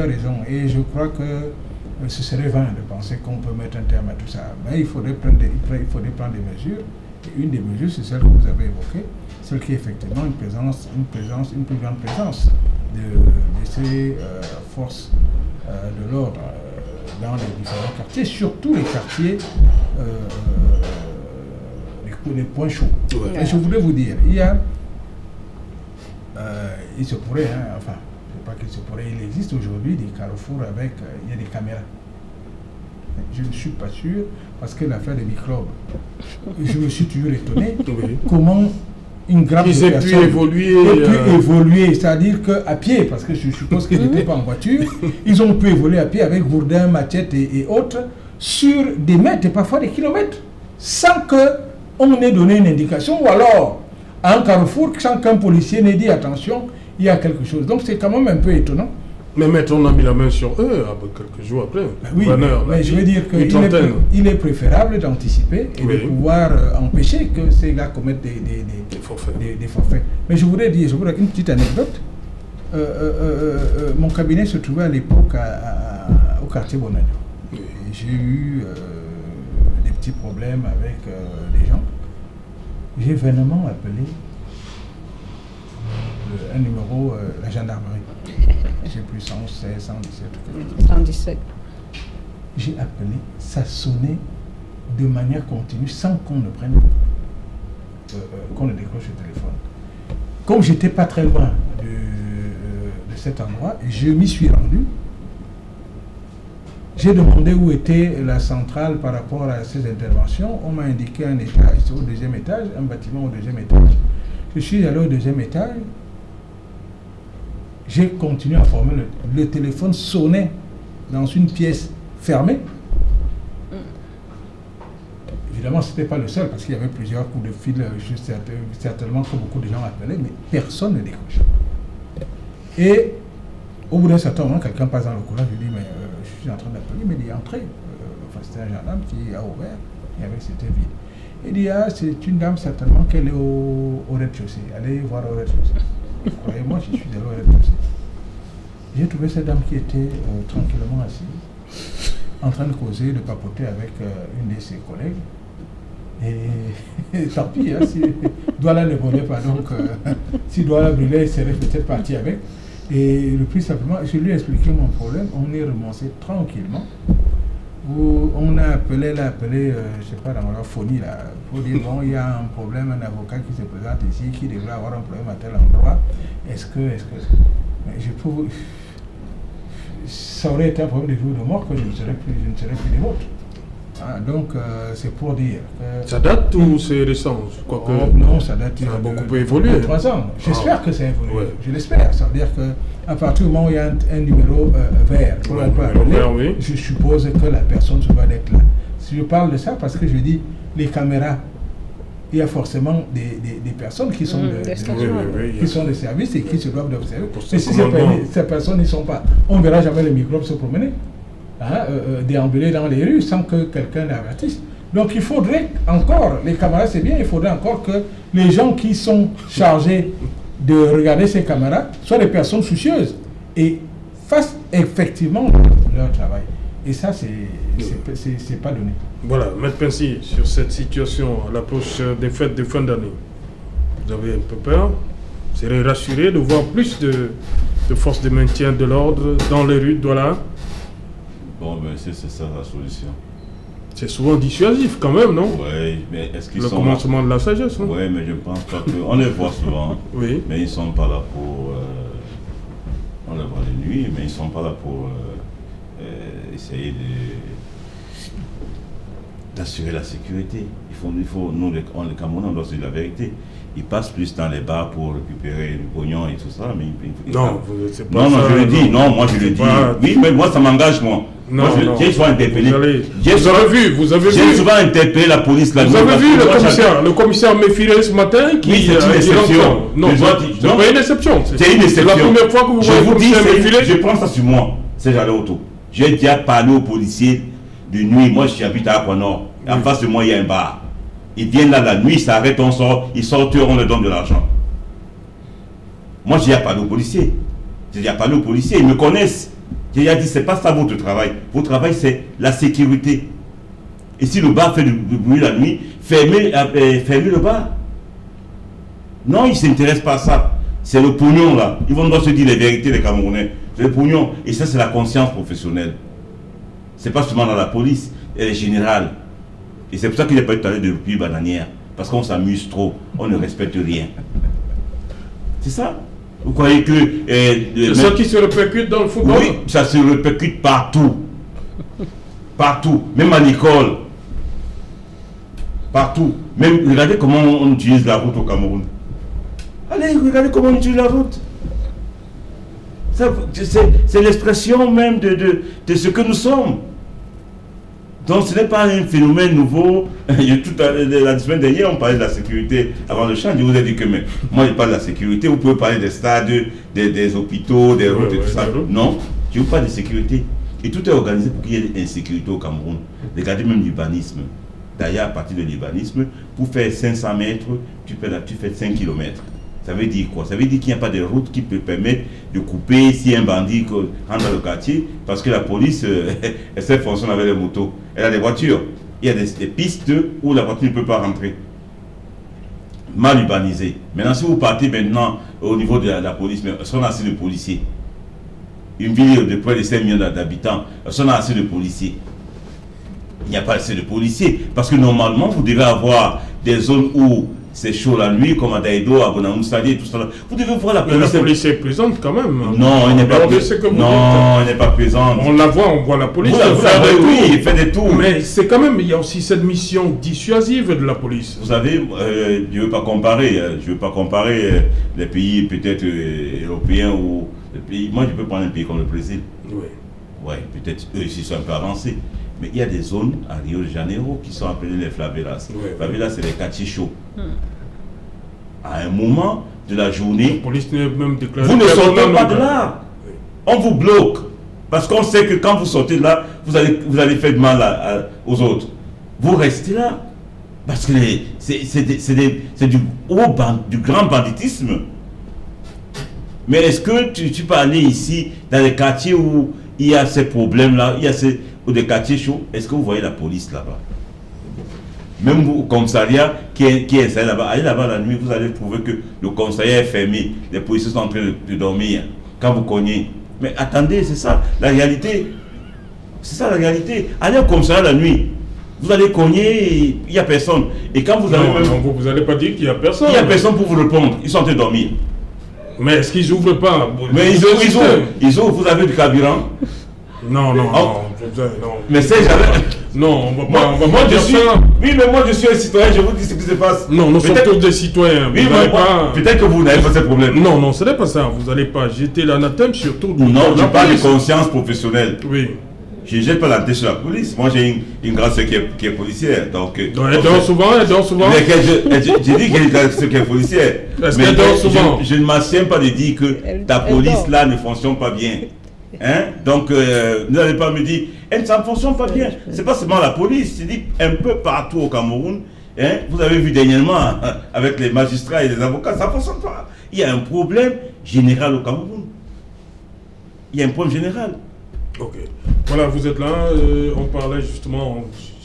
raisons. Et je crois que ce serait vain de penser qu'on peut mettre un terme à tout ça. Mais il faudrait prendre des mesures. Et une des mesures, c'est celle que vous avez évoquée, celle qui est effectivement une plus grande présence de ces forces de l'ordre dans les différents quartiers, surtout les quartiers, les points chauds. Ouais. Et je voulais vous dire, il se pourrait, il existe aujourd'hui des carrefours avec, il y a des caméras. Je ne suis pas sûr, parce que l'affaire des microbes, je me suis toujours étonné comment une grande population ait pu évoluer, c'est-à-dire qu'à pied, parce que je suppose qu'ils n'étaient pas en voiture, ils ont pu évoluer à pied avec gourdins, machettes et autres, sur des mètres et parfois des kilomètres, sans qu'on ait donné une indication, ou alors à un carrefour, sans qu'un policier n'ait dit attention, il y a quelque chose. Donc c'est quand même un peu étonnant. Mais maître, on a mis la main sur eux quelques jours après. Oui, mais je veux dire qu'il est préférable d'anticiper et de pouvoir empêcher que ces gars commettent des forfaits. Mais je voudrais dire une petite anecdote. Mon cabinet se trouvait à l'époque au quartier Bonagno. Oui. J'ai eu des petits problèmes avec des gens. J'ai vainement appelé un numéro, la gendarmerie. J'ai plus 116, 117. 117. J'ai appelé, ça sonnait de manière continue sans qu'on ne prenne, qu'on ne décroche le téléphone. Comme j'étais pas très loin de cet endroit, je m'y suis rendu. J'ai demandé où était la centrale par rapport à ces interventions. On m'a indiqué un étage, c'est au deuxième étage, un bâtiment au deuxième étage. Je suis allé au deuxième étage. J'ai continué à former. Le téléphone sonnait dans une pièce fermée. Évidemment, ce n'était pas le seul, parce qu'il y avait plusieurs coups de fil, certainement que beaucoup de gens appelaient, mais personne ne décrochait. Et au bout d'un certain moment, quelqu'un passe dans le couloir, je lui dis, mais je suis en train d'appeler, mais il est entré. Enfin, c'était un gendarme qui a ouvert, et avec c'était vide. Il dit, ah, c'est une dame certainement qu'elle est au rez-de-chaussée. Allez voir au rez-de-chaussée. Croyez-moi, je suis allé au rez-de-chaussée. J'ai trouvé cette dame qui était tranquillement assise, en train de causer, de papoter avec une de ses collègues. Et tant pis, hein, si Douala ne volait pas, donc si Douala brûlait, il serait peut-être parti avec. Et le plus simplement, je lui ai expliqué mon problème, on est remonté tranquillement. Où on a appelé, je ne sais pas, dans la phonie, là, pour dire, bon, il y a un problème, un avocat qui se présente ici, qui devrait avoir un problème à tel endroit. Est-ce que... Mais ça aurait été un problème de vie ou de mort que je ne serais plus des vôtres. Ah, donc, c'est pour dire que... Ça date ou c'est récent? Non, ça date. Ça a beaucoup évolué. 3 ans. J'espère que ça a évolué. Ouais. Je l'espère. Ça veut dire qu'à partir du moment où il y a un numéro vert, pour appeler, je suppose que la personne se doit d'être là. Si je parle de ça, parce que je dis, les caméras, il y a forcément des personnes qui sont, qui sont des services et qui se doivent d'observer. Et si ces personnes n'y sont pas, on ne verra jamais les microbes se promener. Déambuler dans les rues sans que quelqu'un l'avertisse. Donc il faudrait encore, les caméras c'est bien, il faudrait encore que les gens qui sont chargés de regarder ces caméras soient des personnes soucieuses et fassent effectivement leur travail. Et ça, c'est pas donné. Voilà, Maître Pensy, sur cette situation à l'approche des fêtes de fin d'année, vous avez un peu peur? Vous serez rassuré de voir plus de forces de maintien de l'ordre dans les rues de Douala? Bon, ben c'est ça la solution. C'est souvent dissuasif quand même, non? Oui, mais est-ce qu'ils sont... Le commencement de la sagesse, non? Oui, mais je pense pas que... On les voit souvent, hein, oui. Mais ils ne sont pas là pour... On les voit les nuits, mais ils ne sont pas là pour essayer d'assurer la sécurité. Il faut nous, les Camerounais, on doit se dire la vérité. Ils passent plus dans les bars pour récupérer du pognon et tout ça, mais non, c'est pas ça. Non, je le dis, non, moi je le dis. Oui, mais moi ça m'engage, moi. Non, j'ai souvent interpellé. Vous avez vu. J'ai souvent interpellé la police la nuit. Vous avez vu le commissaire Méfiré ce matin qui... Oui, c'est une exception. Non, c'est pas une exception. C'est une exception. C'est la première fois que vous voyez le commissaire Méfiré. Je prends ça sur moi, c'est j'allais auto. J'ai déjà parlé aux policiers de nuit. Moi, j'habite à Aquanor. En face de moi, il y a un bar. Ils viennent là la nuit, ils s'arrêtent, on sort, ils sortent, on leur donne de l'argent. Moi, j'ai déjà parlé aux policiers. Ils me connaissent. J'ai déjà dit, c'est pas ça votre travail. Votre travail, c'est la sécurité. Et si le bar fait du bruit la nuit, fermez le bar. Non, ils ne s'intéressent pas à ça. C'est le pognon là. Ils vont devoir se dire les vérités, les Camerounais. C'est le pognon. Et ça, c'est la conscience professionnelle. C'est pas seulement dans la police, elle est générale. Et c'est pour ça qu'il n'y a pas eu de talent de pluie bananière. Parce qu'on s'amuse trop, on ne respecte rien. C'est ça. Vous croyez que... c'est ça qui se répercute dans le football? Oui, ça se répercute partout. Partout. Même à l'école. Partout. Même, regardez comment on utilise la route au Cameroun. Allez, regardez comment on utilise la route. C'est l'expression même de ce que nous sommes. Donc ce n'est pas un phénomène nouveau. La semaine dernière, on parlait de la sécurité avant le chant. Je vous ai dit que moi je parle de la sécurité. Vous pouvez parler des stades, des hôpitaux, des routes et tout ça. Non, je vous parle de sécurité. Et tout est organisé pour qu'il y ait de l'insécurité au Cameroun. Regardez même l'urbanisme. D'ailleurs, à partir de l'urbanisme, pour faire 500 mètres, tu fais 5 km. Ça veut dire quoi? Ça veut dire qu'il n'y a pas de route qui peut permettre de couper si un bandit rentre dans le quartier, parce que la police, elle sait fonctionner avec les motos. Elle a des voitures. Il y a des pistes où la voiture ne peut pas rentrer. Mal urbanisé. Maintenant, si vous partez maintenant au niveau de la police, mais on a assez de policiers. Une ville de près de 5 millions d'habitants, on a assez de policiers. Il n'y a pas assez de policiers. Parce que normalement, vous devez avoir des zones où c'est chaud la nuit, comme à Daïdo, à Bonamoussali et tout ça. Vous devez voir la police. La police est présente quand même. Non, elle n'est pas présente. Non, elle n'est pas présente. On la voit, on voit la police. Oui, il fait des tours. Mais c'est quand même, il y a aussi cette mission dissuasive de la police. Vous savez, je ne veux pas comparer. Les pays peut-être européens ou les pays. Moi, je peux prendre un pays comme le Brésil. Oui. Ouais, peut-être eux ici sont un peu avancés. Mais il y a des zones à Rio de Janeiro qui sont appelées les favelas. Favelas, c'est les quartiers chauds. À un moment de la journée, La police n'est même déclarée. vous ne sortez pas de là. On vous bloque. Parce qu'on sait que quand vous sortez de là, vous allez faire du mal aux autres. Vous restez là. Parce que c'est du grand banditisme. Mais est-ce que tu peux aller ici, dans les quartiers où il y a ces problèmes-là, ou des quartiers chauds, est-ce que vous voyez la police là-bas? Même au commissariat qui est installé là-bas, allez là-bas la nuit, vous allez trouver que le commissariat est fermé, les policiers sont en train de dormir quand vous cognez. Mais attendez, c'est ça la réalité. C'est ça la réalité. Allez au commissariat la nuit, vous allez cogner, il n'y a personne. Et quand vous allez vous n'allez pas dire qu'il n'y a personne. Il n'y a personne pour vous répondre, ils sont en train de dormir. Mais est-ce qu'ils ouvrent pas? Mais ils ouvrent, vous avez du carburant? Non. Mais c'est jamais. Non, on va pas dire ça. Oui, mais moi je suis un citoyen, je vous dis ce qui se passe. Non, nous sommes tous des citoyens. Oui, peut-être que vous n'avez pas ce problème. Non, ce n'est pas ça. Vous n'allez pas jeter l'anathème sur tout. Non, je parle de conscience professionnelle. Oui. Je ne jette pas la tête sur la police. Moi, j'ai une grande sœur qui est policière. Donc, elle dort souvent. Mais je dis qu'elle est une grande sœur qui est policière. Est-ce qu'elle dort souvent? Je ne m'assieds pas de dire que ta police là ne fonctionne pas bien. Hein? Donc, ne n'allez pas me dire, ça ne fonctionne pas bien. Ce n'est pas seulement la police, c'est dit un peu partout au Cameroun. Hein? Vous avez vu dernièrement avec les magistrats et les avocats, ça ne fonctionne pas. Il y a un problème général au Cameroun. Il y a un problème général. Ok. Voilà, vous êtes là. On parlait justement.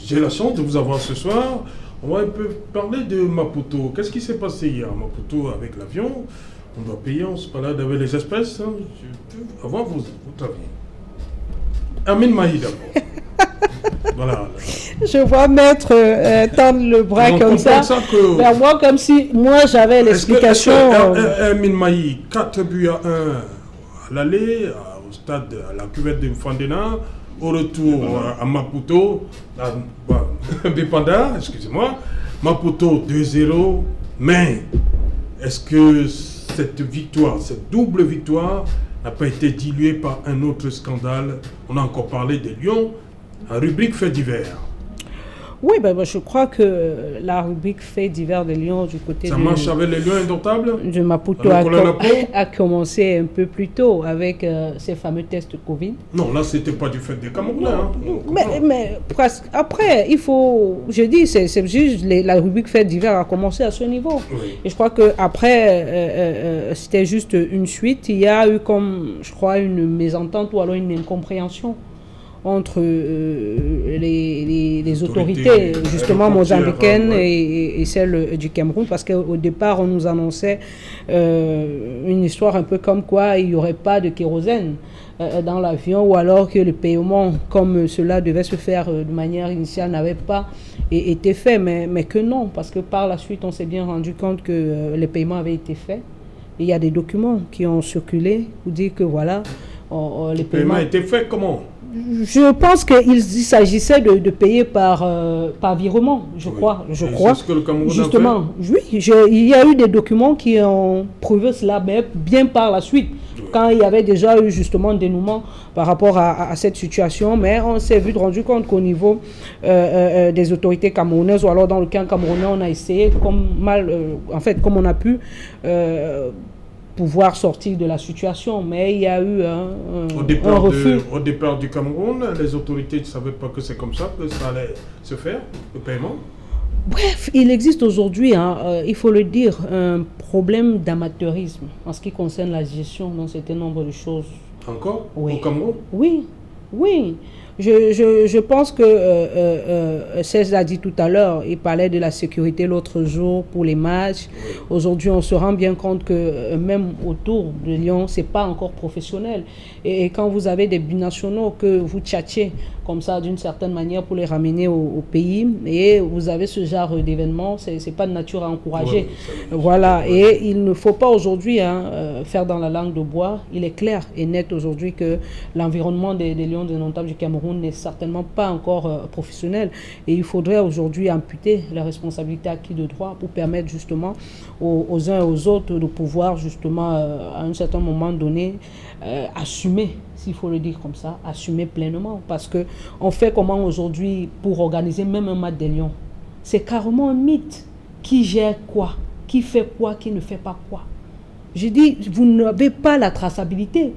J'ai la chance de vous avoir ce soir. On va un peu parler de Maputo. Qu'est-ce qui s'est passé hier à Maputo avec l'avion? On doit payer, on se balade avec les espèces. Hein. Je peux avoir votre avis. Amine Mahi d'abord. Voilà. Je vois maître tendre le bras comme ça. Vers moi, comme si moi j'avais l'explication. Amine Mahi, 4 buts à 1 à l'aller, au stade, à la cuvette de Fandena. Au retour à Maputo, à Bipanda, excusez-moi. Maputo 2-0. Mais est-ce que cette victoire, cette double victoire, n'a pas été diluée par un autre scandale? On a encore parlé des Lions, en rubrique fait divers. Oui, je crois que la rubrique fait divers de Lyon du côté ça marche avec les Lions indomptables de Maputo a commencé un peu plus tôt avec ces fameux tests Covid. Non, là, c'était pas du fait des Camerounais. Mais presque. Après, il faut... Je dis, c'est juste la rubrique fait divers a commencé à ce niveau. Oui. Et je crois qu'après, c'était juste une suite. Il y a eu comme, je crois, une mésentente ou alors une incompréhension entre les autorités justement mozambicaines et celles du Cameroun, parce qu'au départ on nous annonçait une histoire un peu comme quoi il n'y aurait pas de kérosène dans l'avion, ou alors que le paiement comme cela devait se faire de manière initiale n'avait pas été fait, mais que non, parce que par la suite on s'est bien rendu compte que les paiements avaient été faits. Et il y a des documents qui ont circulé pour dire que voilà, les paiements étaient faits comment? Je pense qu'il s'agissait de payer par virement, je crois. C'est ce que le Cameroun justement, a fait. Oui, il y a eu des documents qui ont prouvé cela, mais bien par la suite, quand il y avait déjà eu justement dénouement par rapport à cette situation, mais on s'est rendu compte qu'au niveau des autorités camerounaises, ou alors dans le camp camerounais, on a essayé comme on a pu pouvoir sortir de la situation, mais il y a eu un refus. Au départ du Cameroun, les autorités ne savaient pas que c'est comme ça que ça allait se faire, le paiement. Bref, il existe aujourd'hui, il faut le dire, un problème d'amateurisme en ce qui concerne la gestion d'un certain nombre de choses. Encore? Oui. Au Cameroun? Oui. Je pense que César a dit tout à l'heure, il parlait de la sécurité l'autre jour pour les matchs. Oui. Aujourd'hui, on se rend bien compte que même autour de Lyon, ce n'est pas encore professionnel. Et quand vous avez des binationaux que vous tchatchez comme ça d'une certaine manière pour les ramener au pays, et vous avez ce genre d'événement, ce n'est pas de nature à encourager. Voilà, et il ne faut pas aujourd'hui faire dans la langue de bois. Il est clair et net aujourd'hui que l'environnement des Lions indomptables du Cameroun n'est certainement pas encore professionnel, et il faudrait aujourd'hui amputer la responsabilité à qui de droit pour permettre justement aux uns et aux autres de pouvoir justement à un certain moment donné assumer, s'il faut le dire comme ça, assumer pleinement, parce que on fait comment aujourd'hui pour organiser même un match des Lions? C'est carrément un mythe. Qui gère quoi? Qui fait quoi? Qui ne fait pas quoi? Je dis, vous n'avez pas la traçabilité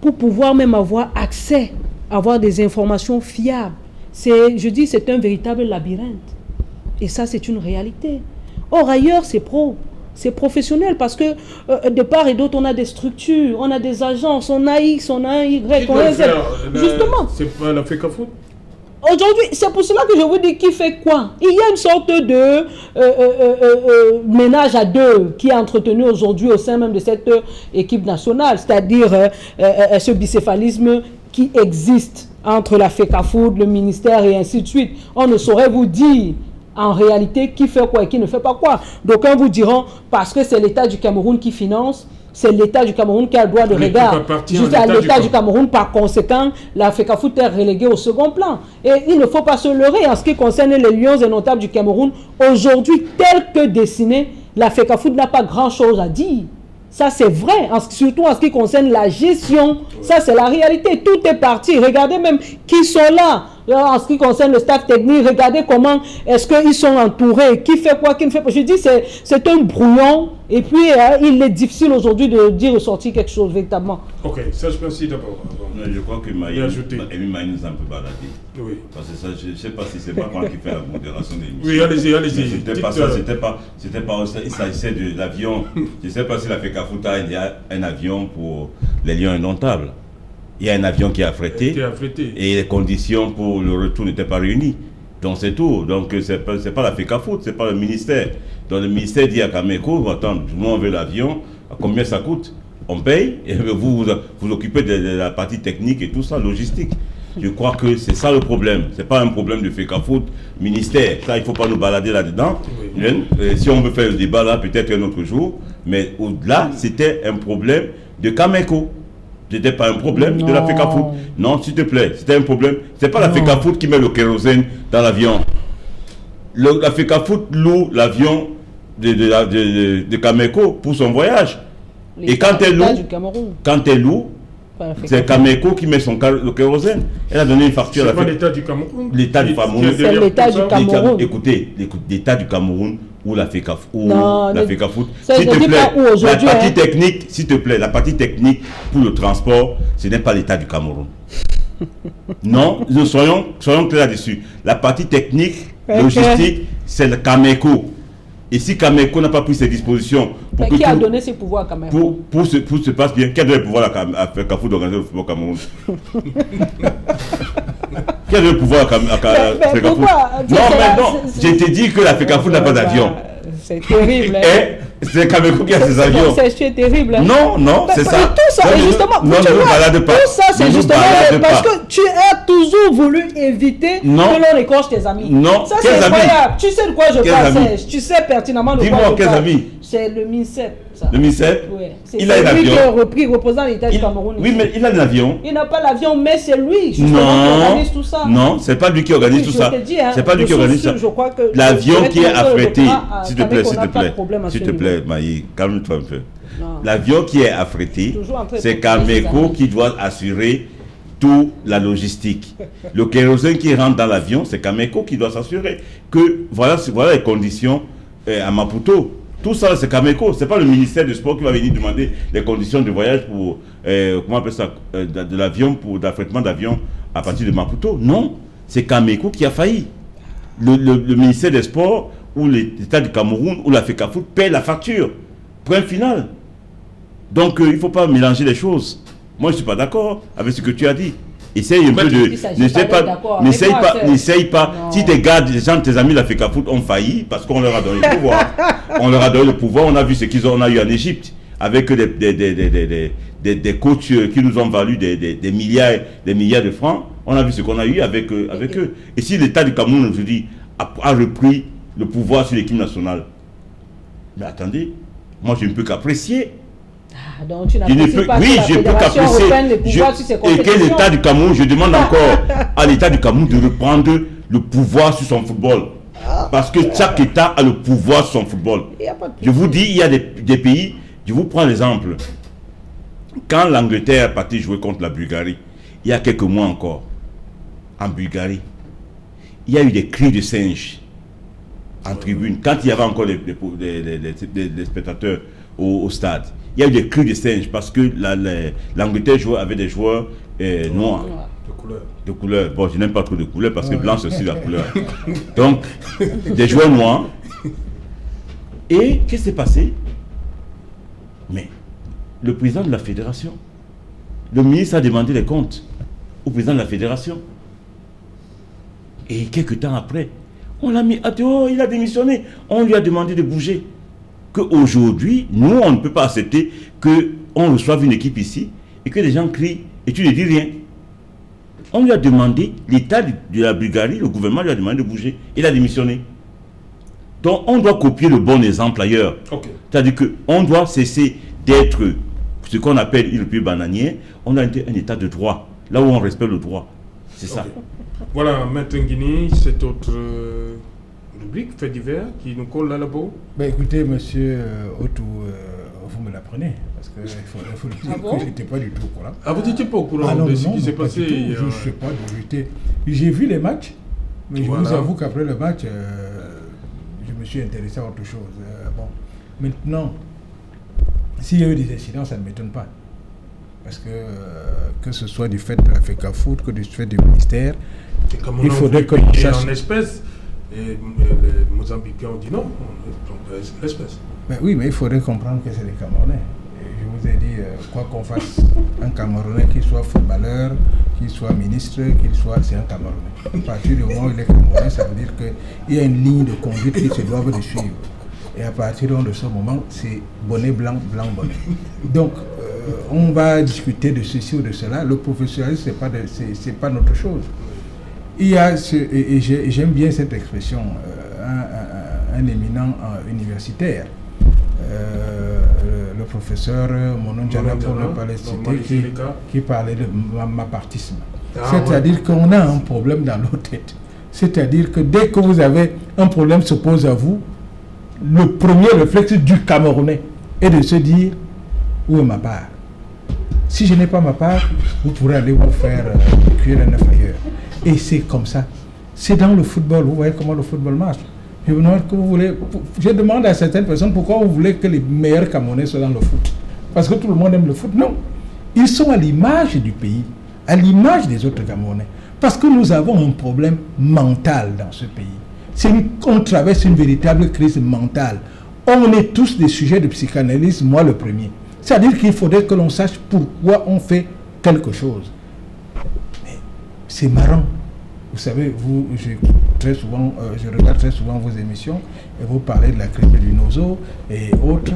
pour pouvoir même avoir accès, avoir des informations fiables. Je dis, c'est un véritable labyrinthe. Et ça, c'est une réalité. Or, ailleurs, c'est professionnel parce que de part et d'autre, on a des structures, on a des agences, on a X, on a un Y, on a Z. Justement. C'est pas la FECAFOOT? Aujourd'hui, c'est pour cela que je vous dis qui fait quoi. Il y a une sorte de ménage à deux qui est entretenu aujourd'hui au sein même de cette équipe nationale, c'est-à-dire ce bicéphalisme qui existe entre la FECAFOOT, le ministère et ainsi de suite. On ne saurait vous dire en réalité qui fait quoi et qui ne fait pas quoi. D'aucuns vous diront parce que c'est l'État du Cameroun qui finance, c'est l'État du Cameroun qui a le droit de regard. Juste à l'État du Cameroun, par conséquent, la FECAFOOT est reléguée au second plan. Et il ne faut pas se leurrer en ce qui concerne les lions et notables du Cameroun. Aujourd'hui, tel que dessiné, la FECAFOOT n'a pas grand-chose à dire. Ça, c'est vrai, surtout en ce qui concerne la gestion. Ça, c'est la réalité. Tout est parti. Regardez même qui sont là. En ce qui concerne le staff technique, regardez comment est-ce qu'ils sont entourés, qui fait quoi, qui ne fait pas. Je dis, c'est un brouillon. Et puis, il est difficile aujourd'hui de dire ressortir quelque chose véritablement. Ok, ça je pense d'abord. Je crois que Maï nous a un peu baladé. Oui. Parce que ça, je ne sais pas si c'est pas moi qui fais la modération des émissions. Oui, allez-y. C'était pas ça, c'était pas il s'agissait de l'avion. Je ne sais pas si la FECAFOOT a un avion pour les lions indomptables. Il y a un avion qui est affrété. Et les conditions pour le retour n'étaient pas réunies. Donc c'est tout. Donc c'est pas la FECAFOOT, c'est pas le ministère. Donc le ministère dit à Cameco, attends, nous on veut l'avion, combien ça coûte? On paye, et vous occupez de la partie technique et tout ça, logistique. Je crois que c'est ça le problème. C'est pas un problème de FECAFOOT, ministère. Ça, il ne faut pas nous balader là-dedans. Oui. Si on veut faire le débat là, peut-être un autre jour. Mais au-delà, c'était un problème de Cameco. Ce n'était pas un problème de la FECAFOOT. Non, s'il te plaît, c'était un problème. Ce n'est pas la FECAFOOT qui met le kérosène dans l'avion. La FECAFOOT loue l'avion de Cameco pour son voyage. Et quand elle loue, c'est Cameco qui met le kérosène. Elle a donné une facture à la FECAFOOT. L'État du Cameroun. L'État du Cameroun. C'est l'État du Cameroun. Écoutez, l'État du Cameroun ou la FECAFOOT. S'il te plaît, la partie technique, s'il te plaît, la partie technique pour le transport, ce n'est pas l'État du Cameroun. Non, nous soyons clairs là-dessus. La partie technique, logistique, c'est le Cameco. Et si Cameco n'a pas pris ses dispositions... Qui a donné ses pouvoirs à Cameco? Pour se passe bien, qui a donné le pouvoir à FECAFOOT d'organiser le football au Cameroun? Qui a donné le pouvoir à FECAFOOT? Non, mais non, j'ai te dit que la FECAFOOT n'a pas d'avion. C'est terrible. C'est Cameco qui a ses avions. C'est terrible. Non, c'est ça. Tout ça, justement, non, ne nous balade pas. Tout ça, c'est justement parce que tu as toujours voulu éviter que l'on écorche tes amis. Non, ça c'est incroyable. Tu sais de quoi je parle. Tu sais pertinemment de quoi je parle. Dis-moi, quels amis? C'est le MINSEP. Le MINSEP? Oui. Il a un avion. C'est lui qui est repris, représentant l'État du Cameroun. Oui, mais il a un avion. Il n'a pas l'avion, mais c'est lui justement qui organise tout ça. Non, c'est pas lui qui organise tout ça. C'est pas lui qui organise ça. L'avion qui est affrété, s'il te plaît, Maï, calme-toi un peu. L'avion qui est affrété, c'est Cameco qui doit assurer toute la logistique. Le kérosène qui rentre dans l'avion, c'est Cameco qui doit s'assurer que voilà les conditions à Maputo. Tout ça, c'est Cameco. Ce n'est pas le ministère du Sport qui va venir demander les conditions de voyage pour, comment on appelle ça, de l'avion, pour d'affrètement d'avion à partir de Maputo. Non, c'est Cameco qui a failli. Le ministère des Sports ou l'État du Cameroun ou la FECAFOOT paie la facture. Point final. Donc, il ne faut pas mélanger les choses. Moi, je ne suis pas d'accord avec ce que tu as dit. Essaye un peu de... N'essaye pas. Non. Si tes gars, tes amis de la FECAFOOT ont failli, parce qu'on leur a donné le pouvoir. On leur a donné le pouvoir, on a vu ce qu'on a eu en Égypte, avec des coachs qui nous ont valu des milliards de francs. On a vu ce qu'on a eu avec eux. Et si l'État du Cameroun, je dis, a repris le pouvoir sur l'équipe nationale, mais attendez, moi je ne peux qu'apprécier. Donc tu n'apprécies pas oui, je peux qu'apprécier. Et que l'État du Cameroun, je demande encore à l'État du Cameroun de reprendre le pouvoir sur son football. Parce que chaque État a le pouvoir sur son football. Je vous dis, il y a des pays, je vous prends l'exemple. Quand l'Angleterre est partie jouer contre la Bulgarie, il y a quelques mois encore, en Bulgarie, il y a eu des cris de singe en tribune. Quand il y avait encore les spectateurs au stade, il y a eu des cris de singe parce que l'Angleterre avait des joueurs noirs. De couleur. Bon, je n'aime pas trop de couleur parce que blanc c'est aussi la couleur. Donc, des joueurs noirs. Et qu'est-ce qui s'est passé? Mais le président de la fédération, le ministre a demandé les comptes au président de la fédération. Et quelques temps après, on l'a mis à dehors, il a démissionné. On lui a demandé de bouger. Qu'aujourd'hui, nous, on ne peut pas accepter qu'on reçoive une équipe ici et que les gens crient et tu ne dis rien. On lui a demandé, l'État de la Bulgarie, le gouvernement lui a demandé de bouger. Il a démissionné. Donc, on doit copier le bon exemple ailleurs. Okay. C'est-à-dire qu'on doit cesser d'être ce qu'on appelle une république bananière. On a un État de droit, là où on respecte le droit. C'est ça. Voilà, Maître Nguini, cette autre rubrique, fait divers, qui nous colle là-bas. Ben écoutez, monsieur Otou, vous me l'apprenez, parce qu'il faut le dire que je n'étais pas du tout au courant. Ah, vous n'étiez pas au courant de ce qui s'est passé? Je ne sais pas, j'ai vu les matchs, mais je vous avoue qu'après le match, je me suis intéressé à autre chose. Bon, maintenant, s'il y a eu des incidents, ça ne m'étonne pas. Parce que ce soit du fait de la FECAFOOT, que du fait du ministère, il faudrait que l'on sache... en espèces, et les Mozambicains ont dit non, en espèces. Ben oui, mais il faudrait comprendre que c'est des Camerounais. Et je vous ai dit, quoi qu'on fasse, un Camerounais, qu'il soit footballeur, qu'il soit ministre, c'est un Camerounais. À partir du moment où il est Camerounais, ça veut dire qu'il y a une ligne de conduite qui se doit de suivre. Et à partir de ce moment, c'est bonnet blanc, blanc bonnet. Donc, on va discuter de ceci ou de cela. Le professionnalisme, c'est pas notre chose. Il y a et j'aime bien cette expression, un éminent universitaire, le professeur Mononjana, pour ne pas le citer, qui parlait de mapartisme. C'est-à-dire qu'on a un problème dans nos têtes. C'est-à-dire que dès que vous avez un problème se pose à vous, le premier réflexe du Camerounais est de se dire où est ma part. Si je n'ai pas ma part, vous pourrez aller vous faire cuire un œuf ailleurs. Et c'est comme ça. C'est dans le football. Vous voyez comment le football marche. Je demande à certaines personnes pourquoi vous voulez que les meilleurs Camerounais soient dans le foot. Parce que tout le monde aime le foot. Non. Ils sont à l'image du pays, à l'image des autres Camerounais. Parce que nous avons un problème mental dans ce pays. On traverse une véritable crise mentale. On est tous des sujets de psychanalyse, moi le premier. C'est-à-dire qu'il faudrait que l'on sache pourquoi on fait quelque chose. Mais c'est marrant. Vous savez, je regarde très souvent vos émissions et vous parlez de la crise du Nozo et autres.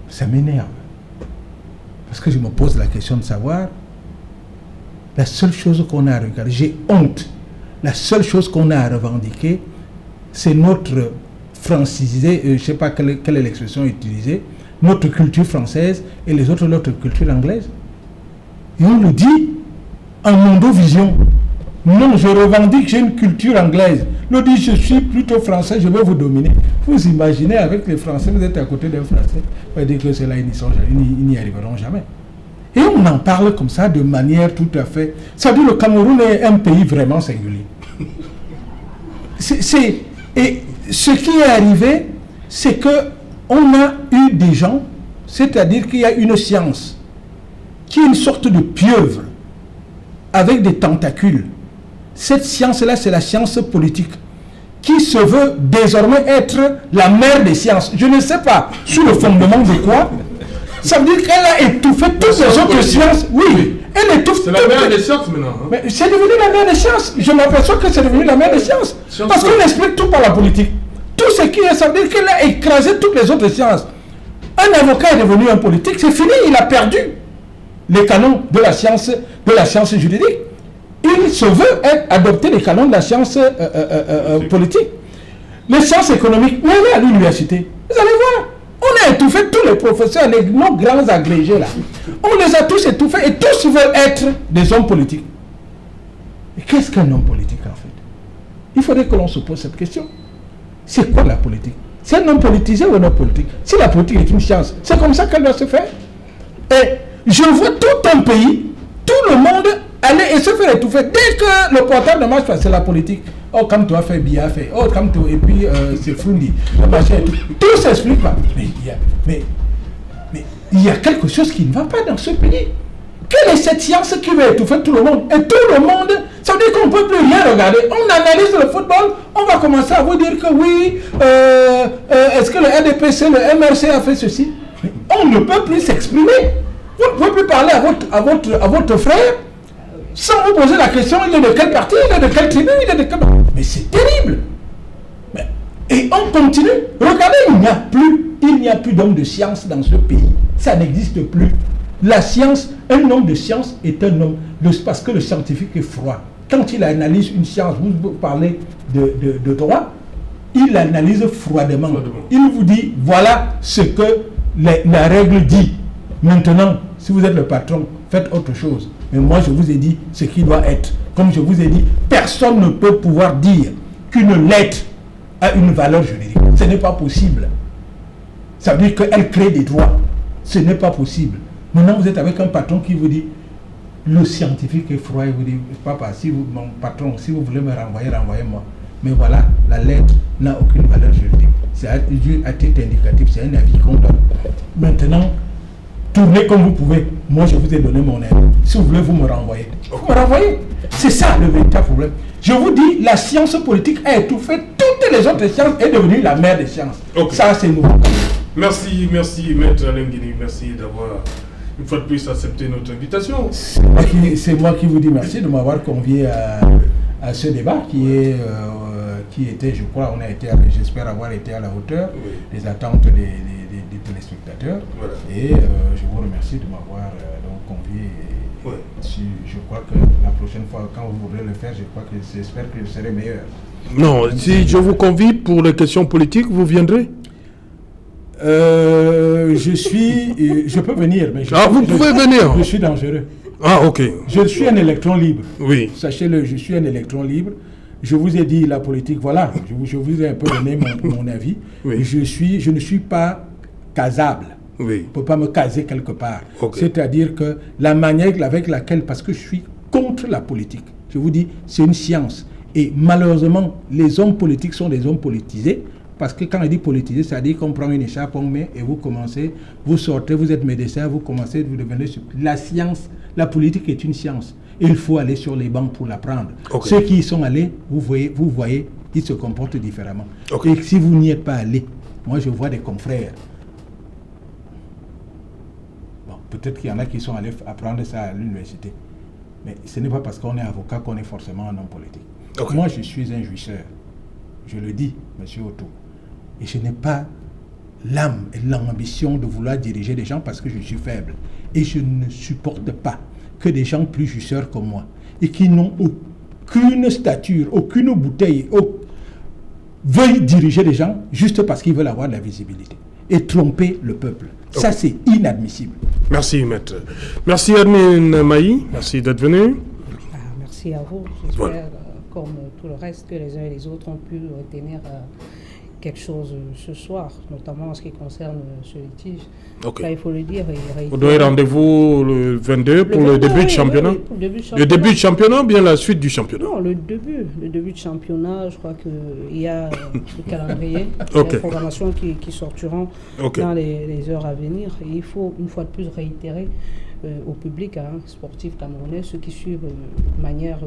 Ça m'énerve. Parce que je me pose la question de savoir, la seule chose qu'on a à regarder, j'ai honte, la seule chose qu'on a à revendiquer, c'est notre francisé, je ne sais pas quelle est l'expression utilisée, notre culture française et les autres notre culture anglaise. Et on le dit en mondovision. Non, je revendique, j'ai une culture anglaise. L'autre dit, je suis plutôt français, je vais vous dominer. Vous imaginez, avec les Français, vous êtes à côté d'un Français, on va dire que c'est là, ils n'y arriveront jamais. Et on en parle comme ça de manière tout à fait... Ça veut dire que le Cameroun est un pays vraiment singulier. Et ce qui est arrivé, c'est qu'on a eu des gens, c'est-à-dire qu'il y a une science qui est une sorte de pieuvre avec des tentacules. Cette science-là, c'est la science politique qui se veut désormais être la mère des sciences. Je ne sais pas sous le fondement de quoi. Ça veut dire qu'elle a étouffé toutes les autres sciences. Oui, elle étouffe. C'est la mère des sciences maintenant. Hein? Mais c'est devenu la mère des sciences. Je m'aperçois que c'est devenu la mère des sciences. Parce qu'on explique tout par la politique. Tout ce qui est, ça veut dire qu'elle a écrasé toutes les autres sciences. Un avocat est devenu un politique, c'est fini, il a perdu les canons de la science juridique. Il se veut adopter les canons de la science politique. Les sciences économiques, mais allez à l'université, vous allez voir. On a étouffé tous les professeurs, nos grands agrégés là. On les a tous étouffés et tous veulent être des hommes politiques. Et qu'est-ce qu'un homme politique en fait? Il faudrait que l'on se pose cette question. C'est quoi la politique? C'est un homme politisé ou un homme politique? Si la politique est une science, c'est comme ça qu'elle doit se faire. Et je vois tout un pays tout le monde allait et se faire étouffer. Dès que le portable ne marche pas, c'est la politique. Oh, comme tu as fait, bien fait. Oh, comme tu... Et puis, c'est Frundi. Le machin et tout. Tout s'explique pas. Mais il y a quelque chose qui ne va pas dans ce pays. Quelle est cette science qui va étouffer tout le monde? Et tout le monde, ça veut dire qu'on ne peut plus rien regarder. On analyse le football, on va commencer à vous dire que oui, est-ce que le RDPC, le MRC a fait ceci? On ne peut plus s'exprimer. Vous ne pouvez plus parler à votre frère sans vous poser la question, il est de quel parti, il est de quelle tribu, il est de quel... Mais c'est terrible. Et on continue. Regardez, il n'y a plus d'homme de science dans ce pays. Ça n'existe plus. La science, un homme de science est un homme, parce que le scientifique est froid. Quand il analyse une science, vous parlez de droit, il analyse froidement. Il vous dit, voilà ce que la règle dit. Maintenant, si vous êtes le patron, faites autre chose. Mais moi, je vous ai dit ce qui doit être. Comme je vous ai dit, personne ne peut pouvoir dire qu'une lettre a une valeur juridique. Ce n'est pas possible. Ça veut dire qu'elle crée des droits. Ce n'est pas possible. Maintenant, vous êtes avec un patron qui vous dit, le scientifique est froid, il vous dit, papa, mon patron, si vous voulez me renvoyer, renvoyez-moi. Mais voilà, la lettre n'a aucune valeur juridique. C'est à titre indicatif, c'est un avis qu'on donne. Maintenant, tournez comme vous pouvez. Moi, je vous ai donné mon aide. Si vous voulez, vous me renvoyez. Vous me renvoyez. C'est ça le véritable problème. Je vous dis, la science politique a étouffé toutes les autres sciences et est devenue la mère des sciences. Okay. Ça, c'est nouveau. Merci, Maître Alain Guéni. Merci d'avoir, une fois de plus, accepté notre invitation. C'est moi qui vous dis merci de m'avoir convié à ce débat qui était, je crois, j'espère avoir été à la hauteur des attentes des téléspectateurs. Voilà. Et je vous remercie de m'avoir convié. Je crois que la prochaine fois, quand vous voudrez le faire, j'espère que je serai meilleur. Non, si je vous convie pour les questions politiques, vous viendrez? Je peux venir, mais vous pouvez venir. Je suis dangereux. Ah, ok. Je suis un électron libre. Oui. Sachez-le, je suis un électron libre. Je vous ai dit la politique, voilà, je vous ai un peu donné mon avis. Oui. Je ne suis pas casable. Oui. On ne peut pas me caser quelque part. Okay. C'est-à-dire que la manière avec laquelle, parce que je suis contre la politique, je vous dis, c'est une science. Et malheureusement, les hommes politiques sont des hommes politisés. Parce que quand on dit politisé, ça dit qu'on prend une écharpe, on met et vous commencez, vous sortez, vous êtes médecin, vous commencez, vous devenez... La science, la politique est une science. Il faut aller sur les bancs pour l'apprendre. Okay. Ceux qui y sont allés, vous voyez, ils se comportent différemment. Okay. Et si vous n'y êtes pas allés, moi je vois des confrères. Bon, peut-être qu'il y en a qui sont allés apprendre ça à l'université. Mais ce n'est pas parce qu'on est avocat qu'on est forcément un homme politique. Okay. Moi je suis un jouisseur. Je le dis, monsieur Otto. Et je n'ai pas l'âme et l'ambition de vouloir diriger des gens parce que je suis faible. Et je ne supporte pas que des gens plus jouisseurs que moi et qui n'ont aucune stature, aucune bouteille, veuillent diriger des gens juste parce qu'ils veulent avoir de la visibilité et tromper le peuple. Okay. Ça, c'est inadmissible. Merci, maître. Merci, Hermine Maï. Merci d'être venu. Merci à vous. J'espère, voilà, comme tout le reste, que les uns et les autres ont pu retenir quelque chose ce soir, notamment en ce qui concerne ce litige. Okay. Là, il faut le dire. Vous donnez rendez-vous le 22 pour le début du championnat. Oui, pour le début du championnat ou bien la suite du championnat? Non, le début du championnat. Je crois qu'il y a le calendrier, okay, les programmations qui sortiront, okay, dans les heures à venir. Et il faut une fois de plus réitérer au public, sportif camerounais, ceux qui suivent de manière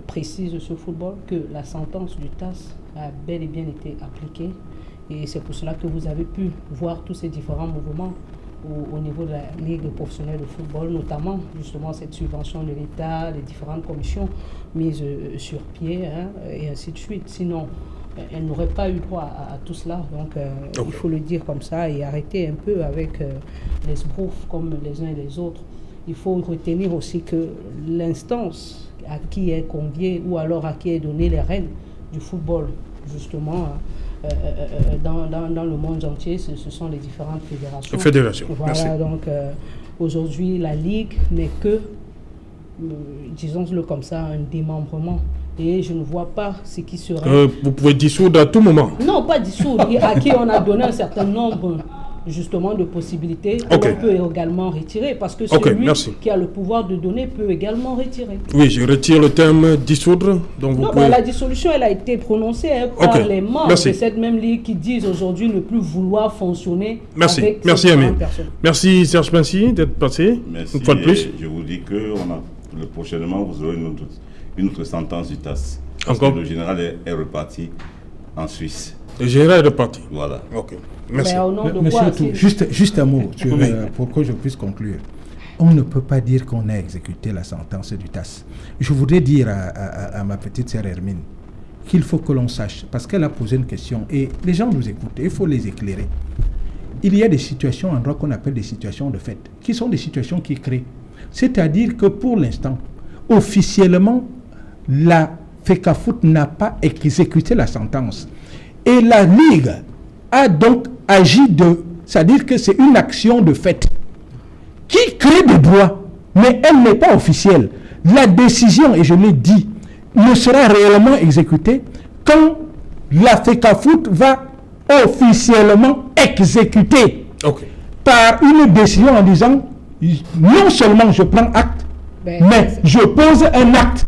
précise ce football, que la sentence du TAS a bel et bien été appliquée. Et c'est pour cela que vous avez pu voir tous ces différents mouvements au niveau de la Ligue professionnelle de football, notamment justement cette subvention de l'État, les différentes commissions mises sur pied, et ainsi de suite. Sinon, elle n'aurait pas eu droit à tout cela. Donc, il faut le dire comme ça et arrêter un peu avec les sbroufs comme les uns et les autres. Il faut retenir aussi que l'instance à qui est conviée ou alors à qui est donné les rênes du football, justement, dans le monde entier, ce sont les différentes fédérations. Voilà. Merci. Donc, aujourd'hui, la Ligue n'est que, disons-le comme ça, un démembrement. Et je ne vois pas ce qui serait... vous pouvez dissoudre à tout moment. Non, pas dissoudre. À qui on a donné un certain nombre justement de possibilités, Ok. on peut également retirer, parce que Ok, celui merci. qui a le pouvoir de donner peut également retirer. Oui, je retire le terme dissoudre. Donc vous Non, pouvez... la dissolution, elle a été prononcée par Ok, les membres merci. de cette même ligue qui disent aujourd'hui ne plus vouloir fonctionner Merci, avec merci ces Amine. différentes personnes. Merci Serge Pincy d'être passé Merci. une fois de plus. Et je vous dis que prochainement, vous aurez une autre sentence du TAS. Parce Encore? que le général est reparti en Suisse. Le général est reparti. Voilà. Ok, merci. Mais au nom de Monsieur quoi Tour, si- juste un mot sur, Oui. pour que je puisse conclure. On ne peut pas dire qu'on a exécuté la sentence du TAS. Je voudrais dire à ma petite sœur Hermine qu'il faut que l'on sache, parce qu'elle a posé une question et les gens nous écoutent, il faut les éclairer. Il y a des situations en droit qu'on appelle des situations de fait, qui sont des situations qui créent. C'est-à-dire que pour l'instant, officiellement, la FECAFOOT n'a pas exécuté la sentence. Et la Ligue a donc agi c'est-à-dire que c'est une action de fait qui crée des droits, mais elle n'est pas officielle. La décision, et je l'ai dit, ne sera réellement exécutée quand la FECAFOOT va officiellement exécuter Ok. par une décision en disant non seulement je prends acte, Ben, mais je pose un acte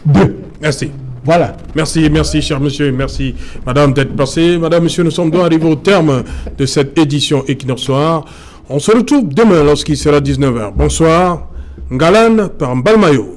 de. Merci. Voilà. Merci, merci, cher monsieur, merci, madame, d'être passé. Madame, monsieur, nous sommes donc arrivés au terme de cette édition Equinox Soir. On se retrouve demain lorsqu'il sera 19h. Bonsoir. Ngalan par Mbalmayo.